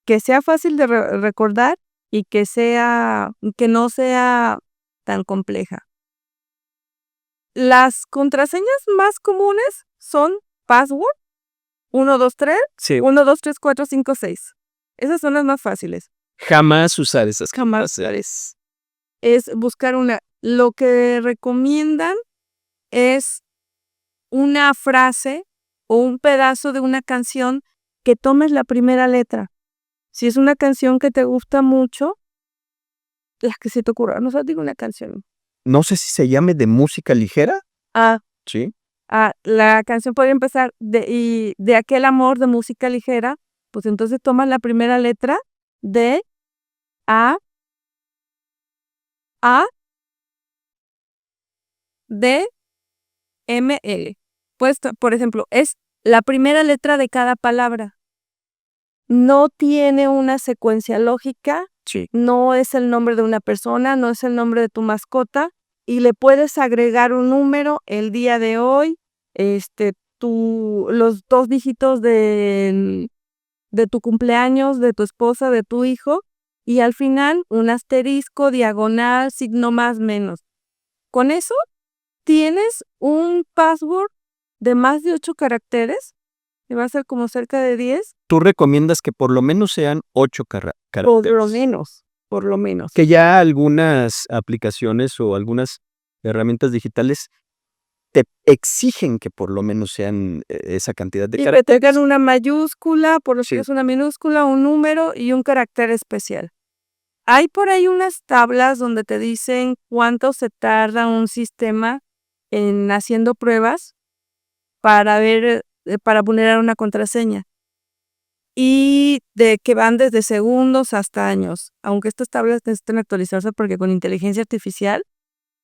que sea fácil de recordar y que no sea tan compleja. Las contraseñas más comunes son password, 1, 2, 3, Sí. 1, 2, 3, 4, 5, 6. Esas son las más fáciles. Jamás usar esas Jamás contraseñas. es buscar una. Lo que recomiendan es una frase o un pedazo de una canción que tomes la primera letra. Si es una canción que te gusta mucho, la que se te ocurra, no sé, digo una canción. No sé si se llame de música ligera. Ah, Sí. la canción podría empezar de aquel amor de música ligera, pues entonces tomas la primera letra de A, D, M, L. Pues, por ejemplo, es la primera letra de cada palabra. No tiene una secuencia lógica, Sí. no es el nombre de una persona, no es el nombre de tu mascota, y le puedes agregar un número, el día de hoy, los 2 dígitos de tu cumpleaños, de tu esposa, de tu hijo, y al final un asterisco, diagonal, signo más, menos. Con eso tienes un password de más de 8 caracteres, que va a ser como cerca de 10. Tú recomiendas que por lo menos sean 8 caracteres. Por lo menos. Que ya algunas aplicaciones o algunas herramientas digitales te exigen que por lo menos sean esa cantidad de Y que caracteres. tengan una mayúscula, por lo Sí. que es una minúscula, un número y un carácter especial. Hay por ahí unas tablas donde te dicen cuánto se tarda un sistema en haciendo pruebas para ver, para vulnerar una contraseña. Y de que van desde segundos hasta años, aunque estas tablas necesitan actualizarse porque con inteligencia artificial,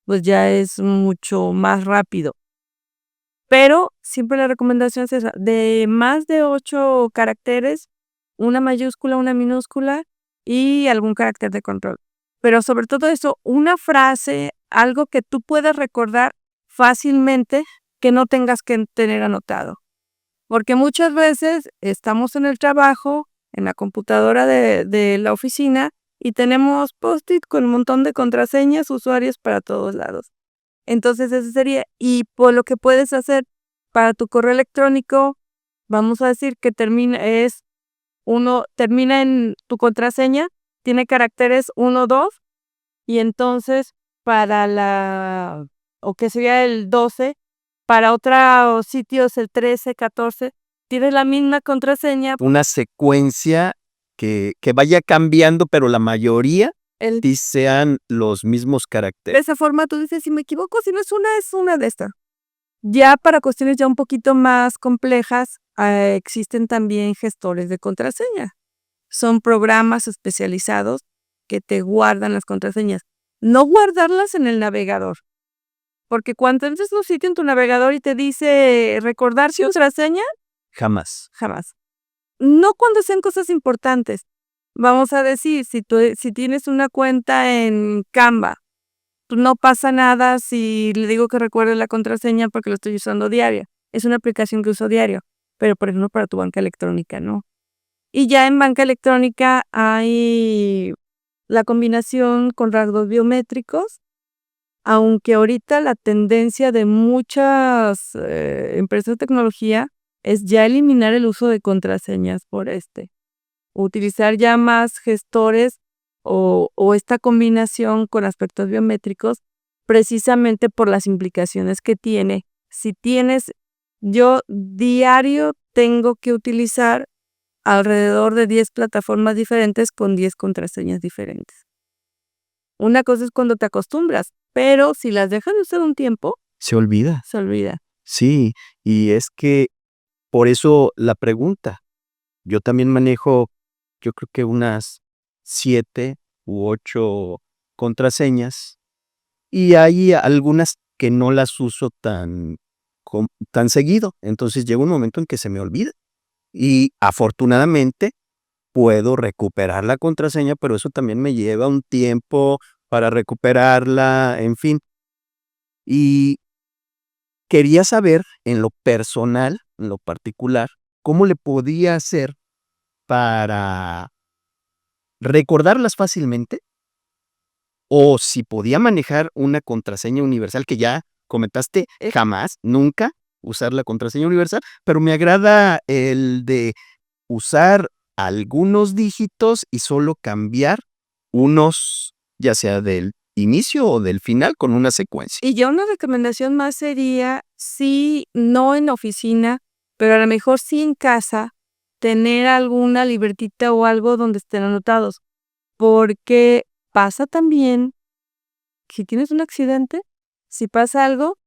pues ya es mucho más rápido. Pero siempre la recomendación es esa, de más de 8 caracteres, una mayúscula, una minúscula y algún carácter de control. Pero sobre todo eso, una frase, algo que tú puedas recordar fácilmente, que no tengas que tener anotado. Porque muchas veces estamos en el trabajo, en la computadora de la oficina, y tenemos post-it con un montón de contraseñas, usuarios para todos lados. Entonces, eso sería. Y por lo que puedes hacer para tu correo electrónico, vamos a decir que termina en tu contraseña, tiene caracteres 1, 2, y entonces o que sería el 12, para otros sitios el 13, 14, tienes la misma contraseña. Una secuencia que vaya cambiando, pero la mayoría sí sean los mismos De caracteres. esa forma tú dices, si me equivoco, si no es una de estas. Ya para cuestiones ya un poquito más complejas, existen también gestores de contraseña. Son programas especializados que te guardan las contraseñas. No guardarlas en el navegador, porque cuando entres a un sitio en tu navegador y te dice recordar tu contraseña, Jamás. jamás. No cuando sean cosas importantes. Vamos a decir, si tienes una cuenta en Canva, no pasa nada si le digo que recuerde la contraseña porque lo estoy usando diario. Es una aplicación que uso diario, pero por ejemplo para tu banca electrónica, ¿no? Y ya en banca electrónica hay la combinación con rasgos biométricos, aunque ahorita la tendencia de muchas empresas de tecnología es ya eliminar el uso de contraseñas por utilizar ya más gestores o esta combinación con aspectos biométricos, precisamente por las implicaciones que tiene. Yo diario tengo que utilizar alrededor de 10 plataformas diferentes con 10 contraseñas diferentes. Una cosa es cuando te acostumbras, pero si las dejas de usar un tiempo, Se olvida. se olvida. Sí, y es que por eso la pregunta. Yo también manejo, yo creo que unas 7 u 8 contraseñas, y hay algunas que no las uso tan seguido. Entonces llega un momento en que se me olvida. Y afortunadamente puedo recuperar la contraseña, pero eso también me lleva un tiempo para recuperarla, en fin. Y quería saber, en lo personal, en lo particular, cómo le podía hacer para recordarlas fácilmente, o si podía manejar una contraseña universal, que ya comentaste jamás, nunca usar la contraseña universal, pero me agrada el de usar algunos dígitos y solo cambiar unos, ya sea del inicio o del final, con una secuencia. Y ya una recomendación más sería, sí, no en oficina, pero a lo mejor sí en casa, tener alguna libretita o algo donde estén anotados. Porque pasa también, si tienes un accidente, si pasa algo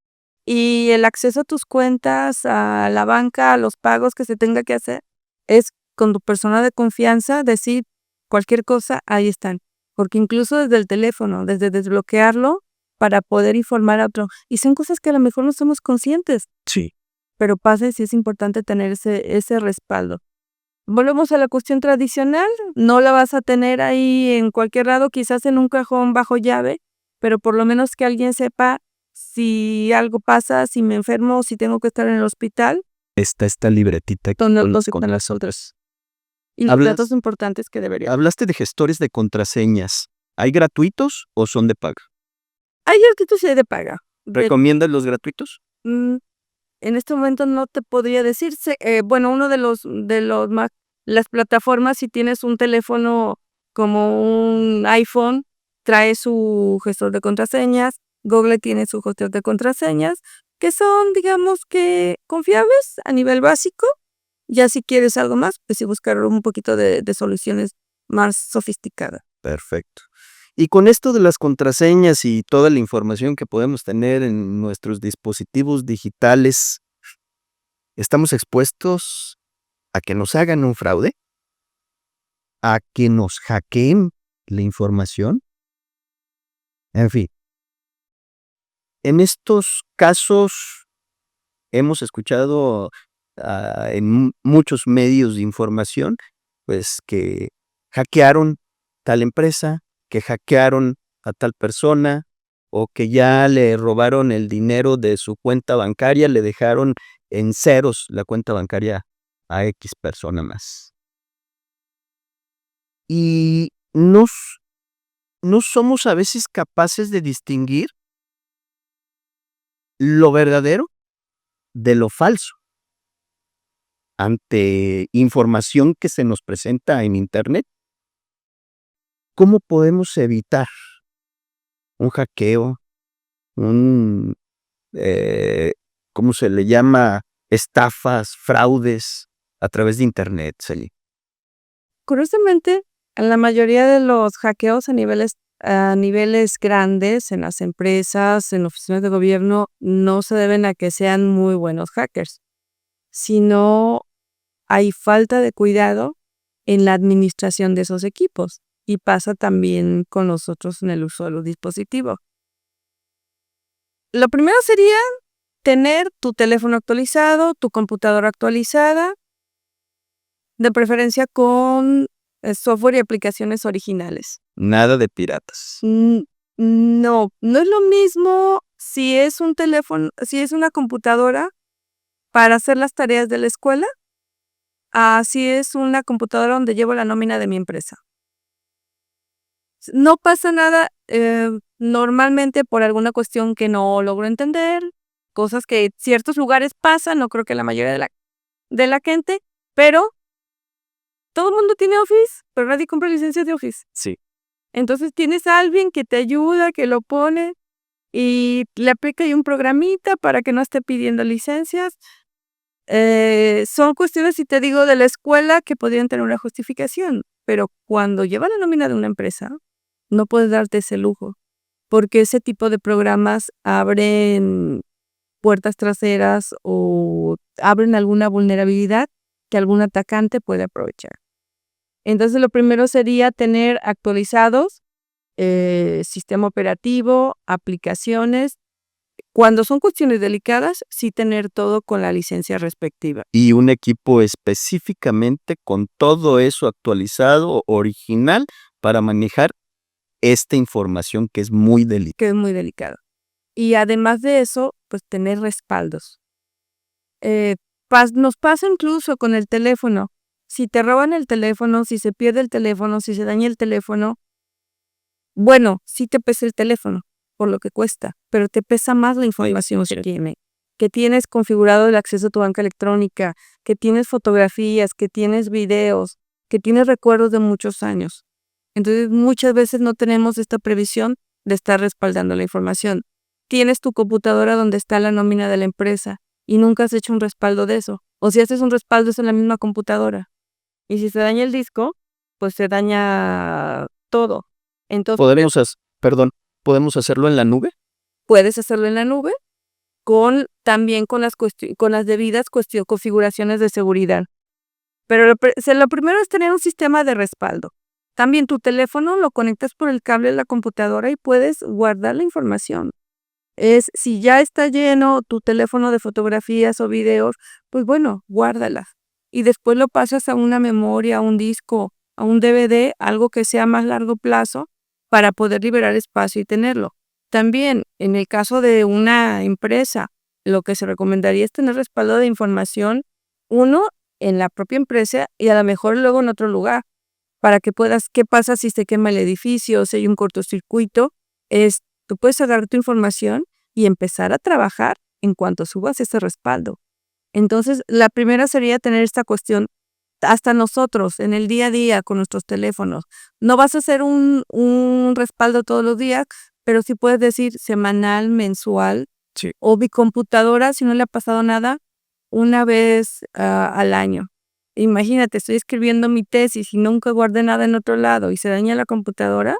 y el acceso a tus cuentas, a la banca, a los pagos que se tenga que hacer, es con tu persona de confianza, decir cualquier cosa, ahí están. Porque incluso desde el teléfono, desde desbloquearlo para poder informar a otro. Y son cosas que a lo mejor no somos conscientes, Sí. pero pasa y sí es importante tener ese respaldo. Volvemos a la cuestión tradicional, no la vas a tener ahí en cualquier lado, quizás en un cajón bajo llave, pero por lo menos que alguien sepa si algo pasa, si me enfermo, si tengo que estar en el hospital, Está esta libretita donde con los con las otras. y los datos importantes que debería. Hablaste de gestores de contraseñas. ¿Hay gratuitos o son de paga? Hay artículos de paga. ¿Recomiendas los gratuitos? En este momento no te podría decir, bueno, uno de los más, las plataformas, si tienes un teléfono como un iPhone, trae su gestor de contraseñas, Google tiene su gestor de contraseñas, que son, digamos que, confiables a nivel básico. Ya si quieres algo más, pues sí buscar un poquito de soluciones más sofisticadas. Perfecto. Y con esto de las contraseñas y toda la información que podemos tener en nuestros dispositivos digitales, ¿estamos expuestos a que nos hagan un fraude? ¿A que nos hackeen la información? En fin. En estos casos, hemos escuchado en muchos medios de información, pues que hackearon tal empresa, que hackearon a tal persona, o que ya le robaron el dinero de su cuenta bancaria, le dejaron en ceros la cuenta bancaria a X persona más. Y no somos a veces capaces de distinguir lo verdadero de lo falso ante información que se nos presenta en Internet. ¿Cómo podemos evitar un hackeo, un, ¿cómo se le llama? Estafas, fraudes a través de Internet, Celi? Curiosamente, la mayoría de los hackeos a niveles grandes, en las empresas, en oficinas de gobierno, no se deben a que sean muy buenos hackers, sino hay falta de cuidado en la administración de esos equipos, y pasa también con nosotros en el uso de los dispositivos. Lo primero sería tener tu teléfono actualizado, tu computadora actualizada, de preferencia con software y aplicaciones originales. Nada de piratas. No es lo mismo si es un teléfono, si es una computadora para hacer las tareas de la escuela, a si es una computadora donde llevo la nómina de mi empresa. No pasa nada, normalmente por alguna cuestión que no logro entender, cosas que en ciertos lugares pasan, no creo que la mayoría de la gente, pero todo el mundo tiene Office, pero nadie compra licencias de Office. Sí. Entonces tienes a alguien que te ayuda, que lo pone y le aplica ahí un programita para que no esté pidiendo licencias. Son cuestiones, si te digo, de la escuela que podrían tener una justificación, pero cuando lleva la nómina de una empresa, no puedes darte ese lujo, porque ese tipo de programas abren puertas traseras o abren alguna vulnerabilidad que algún atacante puede aprovechar. Entonces, lo primero sería tener actualizados sistema operativo, aplicaciones. Cuando son cuestiones delicadas, sí tener todo con la licencia respectiva. Y un equipo específicamente con todo eso actualizado, original, para manejar esta información que es muy delicada. Que es muy delicado. Y además de eso, pues tener respaldos. Nos pasa incluso con el teléfono. Si te roban el teléfono, si se pierde el teléfono, si se daña el teléfono, bueno, sí te pesa el teléfono por lo que cuesta, pero te pesa más la información que tiene. Que tienes configurado el acceso a tu banca electrónica, que tienes fotografías, que tienes videos, que tienes recuerdos de muchos años. Entonces, muchas veces no tenemos esta previsión de estar respaldando la información. Tienes tu computadora donde está la nómina de la empresa y nunca has hecho un respaldo de eso. O si haces un respaldo es en la misma computadora. Y si se daña el disco, pues se daña todo. Entonces, ¿Podemos hacerlo en la nube? puedes hacerlo en la nube también con las debidas configuraciones de seguridad. Pero lo primero es tener un sistema de respaldo. También tu teléfono lo conectas por el cable de la computadora y puedes guardar la información. Si ya está lleno tu teléfono de fotografías o videos, pues bueno, guárdalas. Y después lo pasas a una memoria, a un disco, a un DVD, algo que sea más largo plazo, para poder liberar espacio y tenerlo. También, en el caso de una empresa, lo que se recomendaría es tener respaldo de información, uno, en la propia empresa y a lo mejor luego en otro lugar, para que puedas, ¿qué pasa si se quema el edificio, si hay un cortocircuito? Tú puedes agarrar tu información y empezar a trabajar en cuanto subas ese respaldo. Entonces, la primera sería tener esta cuestión, hasta nosotros, en el día a día, con nuestros teléfonos. No vas a hacer un respaldo todos los días, pero sí puedes decir semanal, mensual, Sí. o mi computadora, si no le ha pasado nada, una vez al año. Imagínate, estoy escribiendo mi tesis y nunca guardé nada en otro lado y se daña la computadora,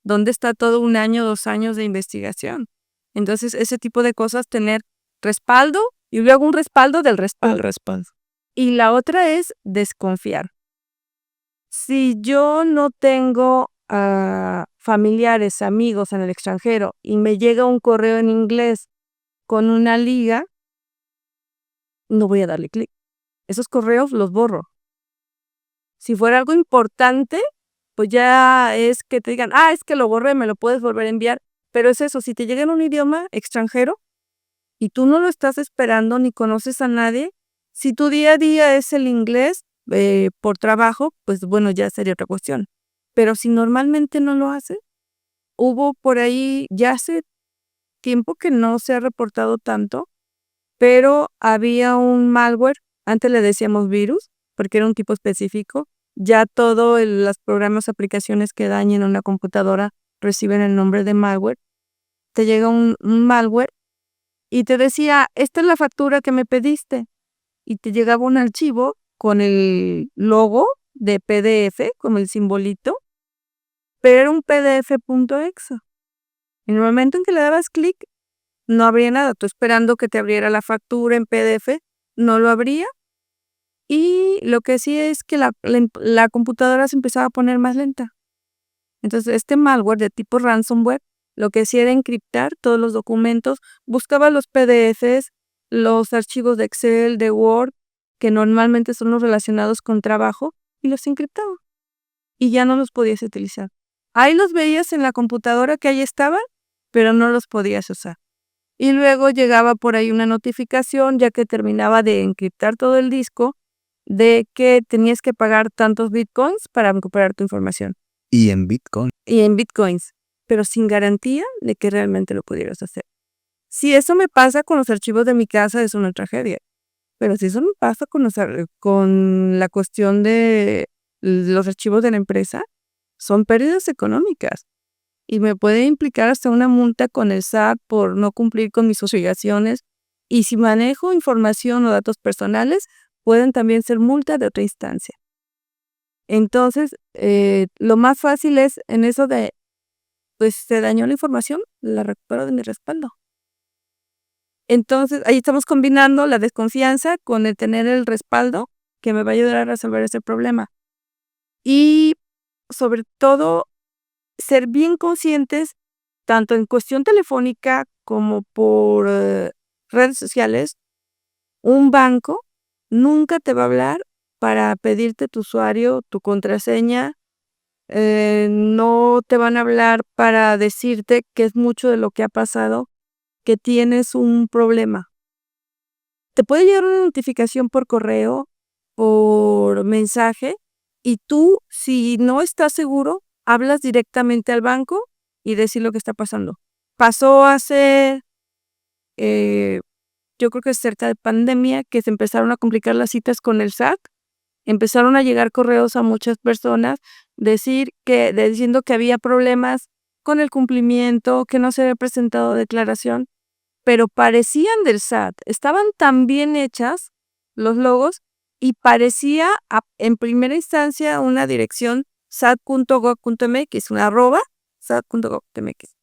¿dónde está todo un año, 2 años de investigación? Entonces, ese tipo de cosas, tener respaldo y luego un respaldo del respaldo. El respaldo. Y la otra es desconfiar. Si yo no tengo familiares, amigos en el extranjero y me llega un correo en inglés con una liga, no voy a darle clic. Esos correos los borro. Si fuera algo importante, pues ya es que te digan, es que lo borré, me lo puedes volver a enviar. Pero es eso, si te llega en un idioma extranjero y tú no lo estás esperando ni conoces a nadie, si tu día a día es el inglés por trabajo, pues bueno, ya sería otra cuestión. Pero si normalmente no lo haces, hubo por ahí, ya hace tiempo que no se ha reportado tanto, pero había un malware, antes le decíamos virus, porque era un tipo específico. Ya todos los programas, aplicaciones que dañen una computadora reciben el nombre de malware. Te llega un malware y te decía, esta es la factura que me pediste. Y te llegaba un archivo con el logo de PDF, con el simbolito, pero era un PDF.exe. En el momento en que le dabas clic, no habría nada. Tú esperando que te abriera la factura en PDF, no lo abría. Y lo que sí es que la computadora se empezaba a poner más lenta. Entonces, este malware de tipo ransomware, lo que hacía era encriptar todos los documentos, buscaba los PDFs, los archivos de Excel, de Word, que normalmente son los relacionados con trabajo, y los encriptaba. Y ya no los podías utilizar. Ahí los veías en la computadora que ahí estaban, pero no los podías usar. Y luego llegaba por ahí una notificación, ya que terminaba de encriptar todo el disco, de que tenías que pagar tantos bitcoins para recuperar tu información. Y en Bitcoin. Y en bitcoins, pero sin garantía de que realmente lo pudieras hacer. Si eso me pasa con los archivos de mi casa, es una tragedia. Pero si eso me pasa con la cuestión de los archivos de la empresa, son pérdidas económicas. Y me puede implicar hasta una multa con el SAT por no cumplir con mis obligaciones. Y si manejo información o datos personales, pueden también ser multa de otra instancia. Entonces, lo más fácil es en eso de, pues se dañó la información, la recupero de mi respaldo. Entonces, ahí estamos combinando la desconfianza con el tener el respaldo que me va a ayudar a resolver ese problema. Y sobre todo, ser bien conscientes, tanto en cuestión telefónica como por redes sociales. Un banco nunca te va a hablar para pedirte tu usuario, tu contraseña. No te van a hablar para decirte, que es mucho de lo que ha pasado, que tienes un problema. Te puede llegar una notificación por correo, por mensaje, y tú, si no estás seguro, hablas directamente al banco y decir lo que está pasando. Pasó hace, yo creo que cerca de pandemia, que se empezaron a complicar las citas con el SAT. Empezaron a llegar correos a muchas personas diciendo que había problemas con el cumplimiento, que no se había presentado declaración, pero parecían del SAT. Estaban tan bien hechas los logos y parecía en primera instancia una dirección sat.gov.mx, una @sat.gov.mx.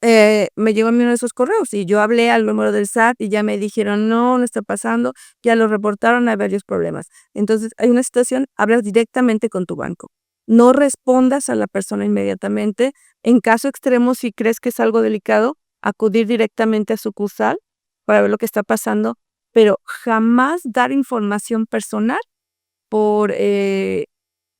Me llegó a mí uno de esos correos y yo hablé al número del SAT y ya me dijeron, no está pasando, ya lo reportaron, hay varios problemas. Entonces, hay una situación, hablas directamente con tu banco. No respondas a la persona inmediatamente. En caso extremo, si crees que es algo delicado, acudir directamente a sucursal para ver lo que está pasando, pero jamás dar información personal por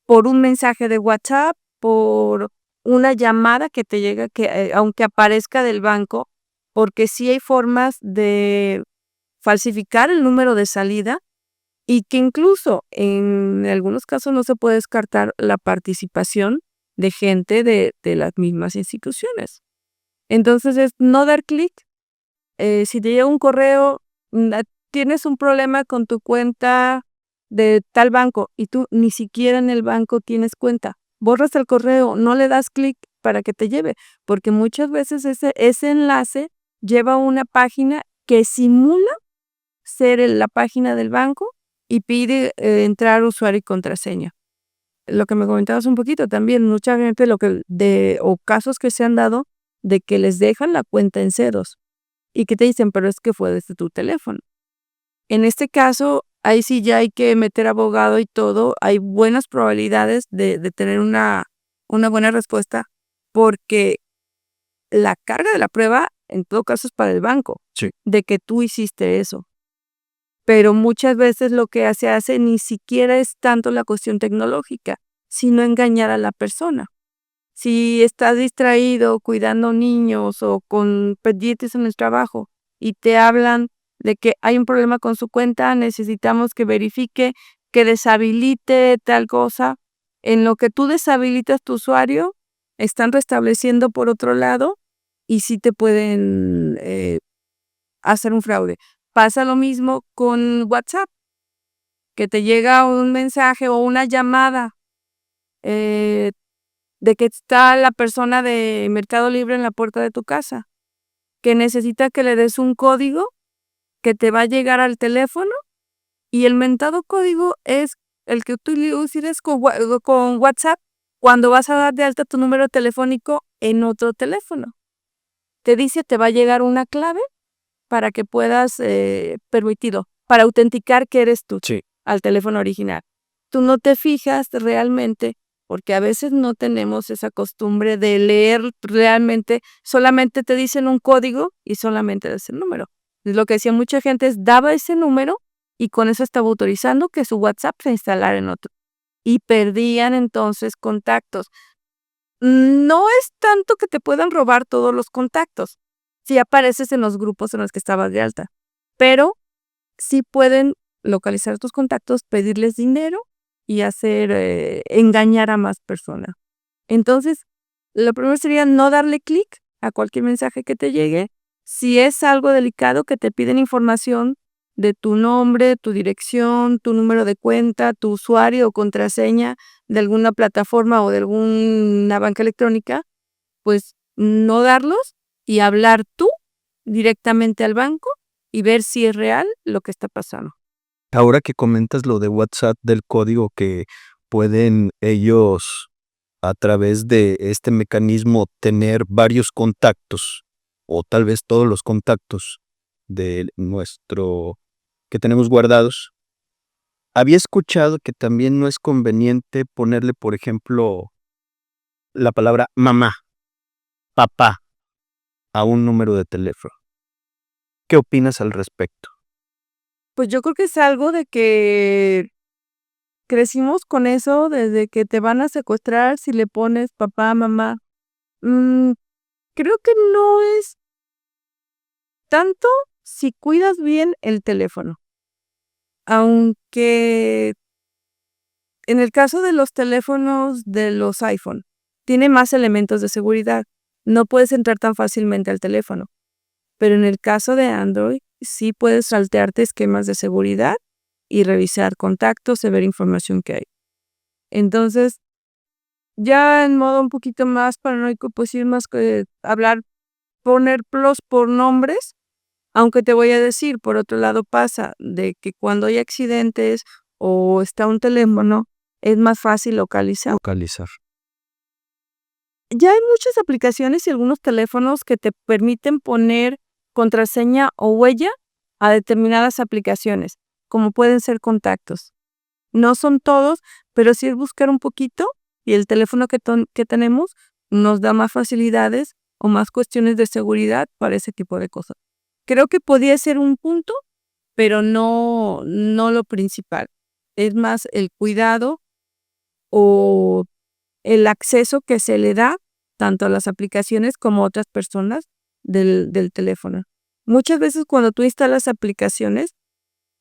un mensaje de WhatsApp, por una llamada que te llega, que aunque aparezca del banco, porque sí hay formas de falsificar el número de salida y que incluso en algunos casos no se puede descartar la participación de gente de las mismas instituciones. Entonces es no dar clic. Si te llega un correo, tienes un problema con tu cuenta de tal banco y tú ni siquiera en el banco tienes cuenta, borras el correo, no le das clic para que te lleve, porque muchas veces ese enlace lleva a una página que simula ser la página del banco y pide entrar usuario y contraseña. Lo que me comentabas un poquito también, mucha gente o casos que se han dado de que les dejan la cuenta en ceros y que te dicen, pero es que fue desde tu teléfono. En este caso, ahí sí ya hay que meter abogado y todo. Hay buenas probabilidades de tener una buena respuesta, porque la carga de la prueba, en todo caso, es para el banco, Sí. de que tú hiciste eso. pero muchas veces lo que se hace ni siquiera es tanto la cuestión tecnológica, sino engañar a la persona. Si estás distraído cuidando niños o con pendientes en el trabajo y te hablan de que hay un problema con su cuenta, necesitamos que verifique, que deshabilite tal cosa. En lo que tú deshabilitas tu usuario, están restableciendo por otro lado y sí te pueden hacer un fraude. Pasa lo mismo con WhatsApp, que te llega un mensaje o una llamada eh, de que está la persona de Mercado Libre en la puerta de tu casa, que necesita que le des un código que te va a llegar al teléfono y el mentado código es el que tú utilices con WhatsApp cuando vas a dar de alta tu número telefónico en otro teléfono. Te dice, te va a llegar una clave para que puedas, permitido, para autenticar que eres tú Sí. al teléfono original. Tú no te fijas realmente, porque a veces no tenemos esa costumbre de leer realmente, solamente te dicen un código y solamente es el número. Lo que hacía mucha gente es daba ese número y con eso estaba autorizando que su WhatsApp se instalara en otro. Y perdían entonces contactos. No es tanto que te puedan robar todos los contactos, si apareces en los grupos en los que estabas de alta, pero sí pueden localizar tus contactos, pedirles dinero y hacer, engañar a más personas. Entonces, lo primero sería no darle clic a cualquier mensaje que te llegue. Si es algo delicado que te piden información de tu nombre, tu dirección, tu número de cuenta, tu usuario o contraseña de alguna plataforma o de alguna banca electrónica, pues no darlos y hablar tú directamente al banco y ver si es real lo que está pasando. Ahora que comentas lo de WhatsApp, del código que pueden ellos, a través de este mecanismo, tener varios contactos, o tal vez todos los contactos de nuestro que tenemos guardados. Había escuchado que también no es conveniente ponerle, por ejemplo, la palabra mamá, papá a un número de teléfono. ¿Qué opinas al respecto? Pues yo creo que es algo de que crecimos con eso desde que te van a secuestrar si le pones papá, mamá. Mm, Creo que no es tanto si cuidas bien el teléfono. Aunque en el caso de los teléfonos de los iPhone, tiene más elementos de seguridad. No puedes entrar tan fácilmente al teléfono. Pero en el caso de Android, sí puedes saltearte esquemas de seguridad y revisar contactos y ver información que hay. Entonces, ya en modo un poquito más paranoico, pues ir más que hablar, ponerlos por nombres, aunque te voy a decir, por otro lado pasa de que cuando hay accidentes o está un teléfono, es más fácil localizar. Localizar. Ya hay muchas aplicaciones y algunos teléfonos que te permiten poner contraseña o huella a determinadas aplicaciones, como pueden ser contactos. No son todos, pero sí es buscar un poquito y el teléfono que tenemos nos da más facilidades o más cuestiones de seguridad para ese tipo de cosas. Creo que podría ser un punto, pero no lo principal. Es más el cuidado o el acceso que se le da tanto a las aplicaciones como a otras personas del teléfono. Muchas veces cuando tú instalas aplicaciones,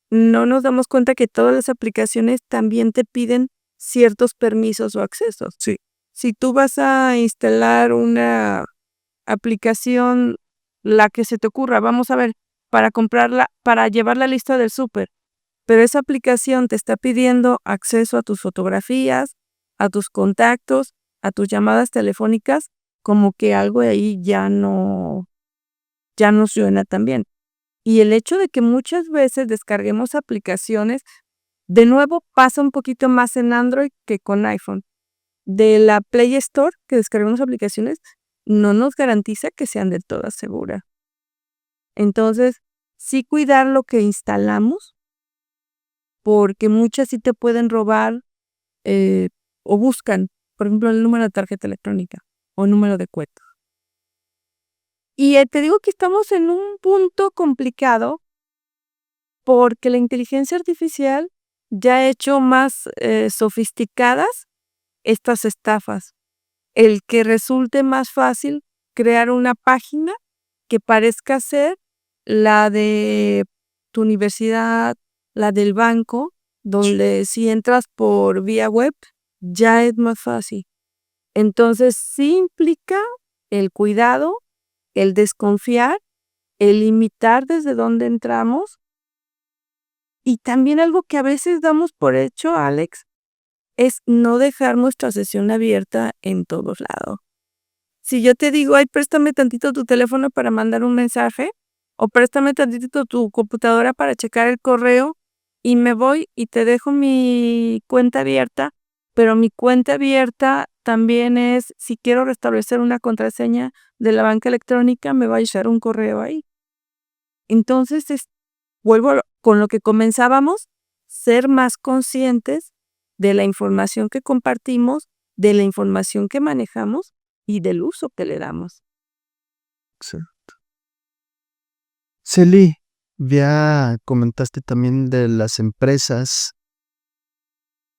no nos damos cuenta que todas las aplicaciones también te piden ciertos permisos o accesos. Sí. Si tú vas a instalar una aplicación, la que se te ocurra, vamos a ver, para comprarla, para llevar la lista del súper, pero esa aplicación te está pidiendo acceso a tus fotografías, a tus contactos, a tus llamadas telefónicas, como que algo de ahí ya no suena tan bien. Y el hecho de que muchas veces descarguemos aplicaciones, de nuevo pasa un poquito más en Android que con iPhone. De la Play Store, que descarguemos aplicaciones, no nos garantiza que sean del todo seguras. Entonces, sí cuidar lo que instalamos, porque muchas sí te pueden robar o buscan, por ejemplo, el número de tarjeta electrónica o número de cuenta. Y te digo que estamos en un punto complicado porque la inteligencia artificial ya ha hecho más sofisticadas estas estafas. El que resulte más fácil crear una página que parezca ser la de tu universidad, la del banco, donde si entras por vía web, ya es más fácil. Entonces, sí implica el cuidado, el desconfiar, el limitar desde dónde entramos, y también algo que a veces damos por hecho, Alex, es no dejar nuestra sesión abierta en todos lados. Si yo te digo: "Ay, préstame tantito tu teléfono para mandar un mensaje", o préstame tantito tu computadora para checar el correo, y me voy y te dejo mi cuenta abierta, pero mi cuenta abierta también es, si quiero restablecer una contraseña de la banca electrónica, me va a llegar un correo ahí. Entonces, vuelvo con lo que comenzábamos, ser más conscientes de la información que compartimos, de la información que manejamos y del uso que le damos. Sí. Celi, ya comentaste también de las empresas,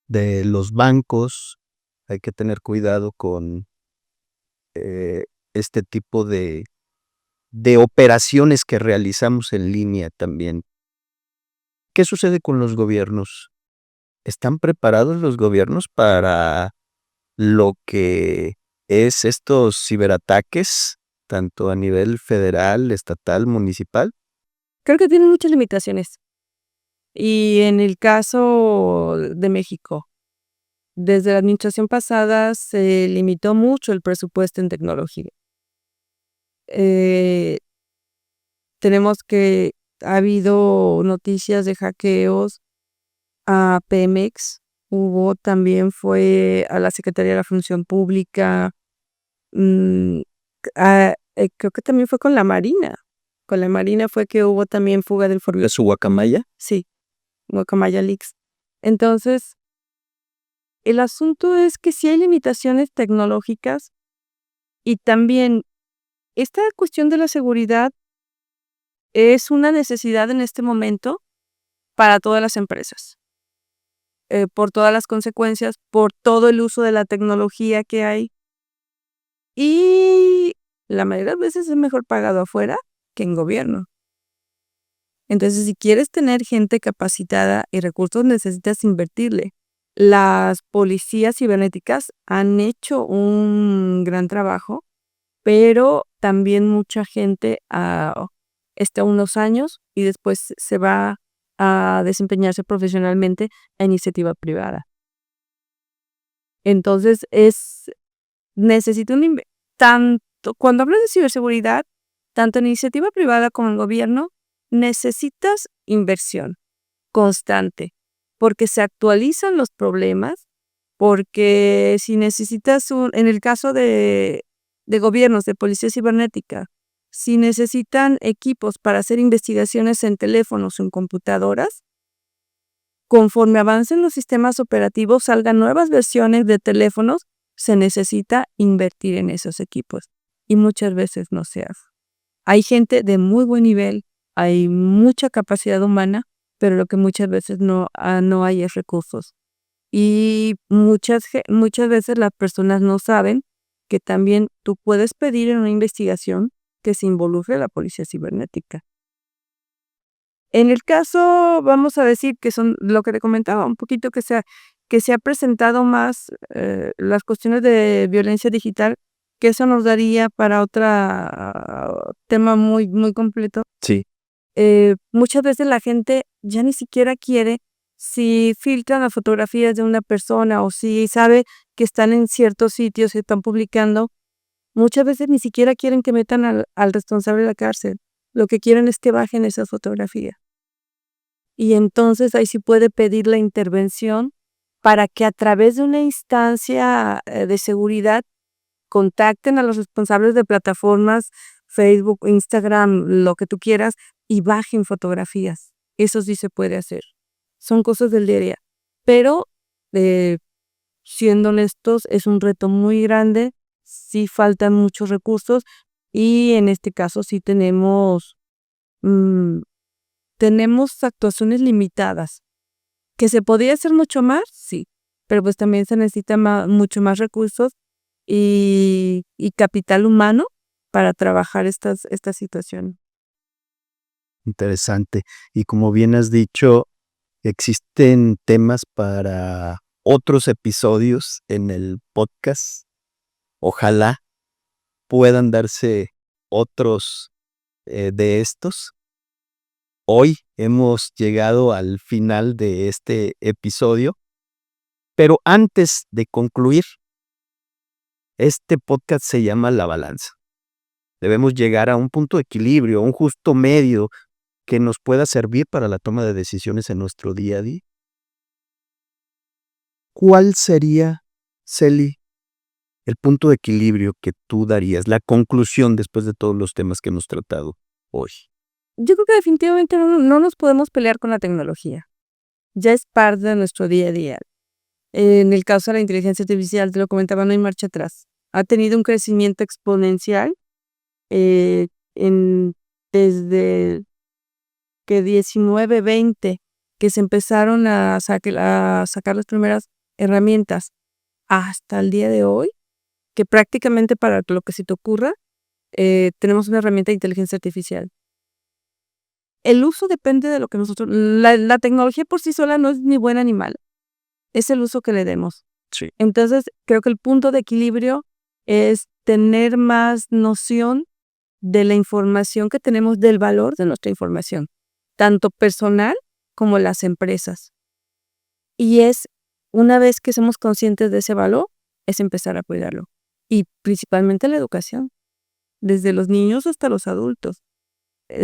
de los bancos. Hay que tener cuidado con este tipo de operaciones que realizamos en línea también. ¿Qué sucede con los gobiernos? ¿Están preparados los gobiernos para lo que es estos ciberataques, tanto a nivel federal, estatal, municipal? Creo que tienen muchas limitaciones. Y en el caso de México, desde la administración pasada se limitó mucho el presupuesto en tecnología. Eh, tenemos que ha habido noticias de hackeos a Pemex, fue a la Secretaría de la Función Pública, mm, creo que también fue con la Marina. Con la Marina fue que hubo también fuga de información. ¿Es su guacamaya? Sí, Guacamaya Leaks. Entonces, el asunto es que sí hay limitaciones tecnológicas y también esta cuestión de la seguridad es una necesidad en este momento para todas las empresas, por todas las consecuencias, por todo el uso de la tecnología que hay. Y la mayoría de las veces es mejor pagado afuera que en gobierno. Entonces, si quieres tener gente capacitada y recursos, necesitas invertirle. Las policías cibernéticas han hecho un gran trabajo, pero también mucha gente está unos años y después se va a desempeñarse profesionalmente a iniciativa privada. Entonces, necesita tanto cuando hablas de ciberseguridad, tanto en iniciativa privada como en gobierno, necesitas inversión constante, porque se actualizan los problemas, porque si necesitas en el caso de gobiernos, de policía cibernética, si necesitan equipos para hacer investigaciones en teléfonos o en computadoras, conforme avancen los sistemas operativos, salgan nuevas versiones de teléfonos, se necesita invertir en esos equipos y muchas veces no se hace. Hay gente de muy buen nivel, hay mucha capacidad humana, pero lo que muchas veces no hay es recursos. Y muchas veces las personas no saben que también tú puedes pedir en una investigación que se involucre la policía cibernética. En el caso, vamos a decir que son lo que te comentaba, un poquito que se ha presentado más las cuestiones de violencia digital, que eso nos daría para otro tema muy, muy completo. Sí. Muchas veces la gente ya ni siquiera quiere, si filtran las fotografías de una persona o si sabe que están en ciertos sitios y están publicando, muchas veces ni siquiera quieren que metan al responsable a la cárcel. Lo que quieren es que bajen esas fotografías. Y entonces ahí sí puede pedir la intervención para que a través de una instancia de seguridad contacten a los responsables de plataformas, Facebook, Instagram, lo que tú quieras, y bajen fotografías. Eso sí se puede hacer. Son cosas del día a día. Pero, siendo honestos, es un reto muy grande, sí faltan muchos recursos y en este caso sí tenemos tenemos actuaciones limitadas. ¿Que se podría hacer mucho más? Sí, pero pues también se necesita mucho más recursos y capital humano para trabajar estas situaciones. Interesante. Y como bien has dicho, existen temas para otros episodios en el podcast. Ojalá puedan darse otros de estos. Hoy hemos llegado al final de este episodio, pero antes de concluir, este podcast se llama La Balanza. Debemos llegar a un punto de equilibrio, un justo medio que nos pueda servir para la toma de decisiones en nuestro día a día. ¿Cuál sería, Celi, el punto de equilibrio que tú darías, la conclusión después de todos los temas que hemos tratado hoy? Yo creo que definitivamente no nos podemos pelear con la tecnología. Ya es parte de nuestro día a día. En el caso de la inteligencia artificial, te lo comentaba, no hay marcha atrás. Ha tenido un crecimiento exponencial desde que 19, 20, que se empezaron a sacar las primeras herramientas, hasta el día de hoy, que prácticamente para lo que se te ocurra, tenemos una herramienta de inteligencia artificial. El uso depende de lo que nosotros... La tecnología por sí sola no es ni buena ni mala, es el uso que le demos. Sí. Entonces, creo que el punto de equilibrio es tener más noción de la información que tenemos, del valor de nuestra información, tanto personal como las empresas. Y una vez que somos conscientes de ese valor, es empezar a cuidarlo. Y principalmente la educación, desde los niños hasta los adultos.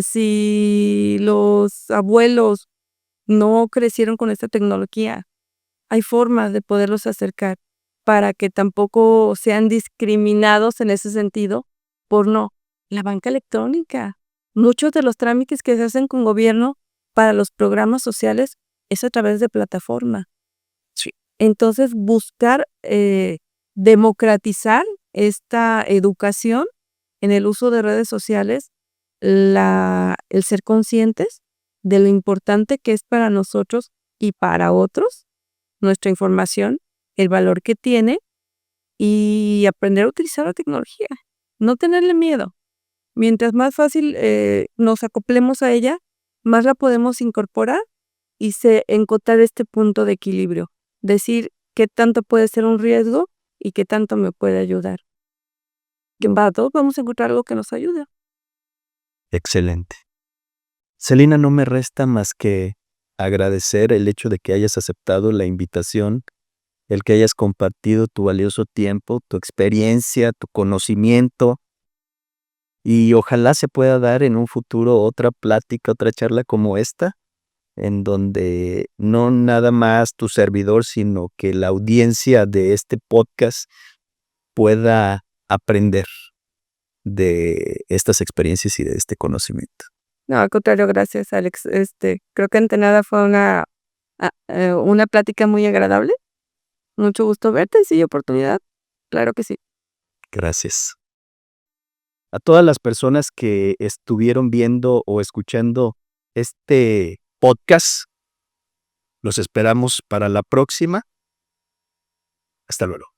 Si los abuelos no crecieron con esta tecnología, hay formas de poderlos acercar para que tampoco sean discriminados en ese sentido por la banca electrónica. Muchos de los trámites que se hacen con gobierno para los programas sociales es a través de plataforma. Sí. Entonces, buscar democratizar esta educación en el uso de redes sociales, el ser conscientes de lo importante que es para nosotros y para otros nuestra información, el valor que tiene, y aprender a utilizar la tecnología, no tenerle miedo. Mientras más fácil nos acoplemos a ella, más la podemos incorporar y encontrar este punto de equilibrio. Decir qué tanto puede ser un riesgo y qué tanto me puede ayudar. Que para todos vamos a encontrar algo que nos ayude. Excelente. Celina, no me resta más que agradecer el hecho de que hayas aceptado la invitación, el que hayas compartido tu valioso tiempo, tu experiencia, tu conocimiento, y ojalá se pueda dar en un futuro otra plática, otra charla como esta, en donde no nada más tu servidor, sino que la audiencia de este podcast pueda aprender de estas experiencias y de este conocimiento. No, al contrario, gracias, Alex. Creo que ante nada fue una plática muy agradable. Mucho gusto verte, si hay oportunidad. Claro que sí. Gracias. A todas las personas que estuvieron viendo o escuchando este podcast, los esperamos para la próxima. Hasta luego.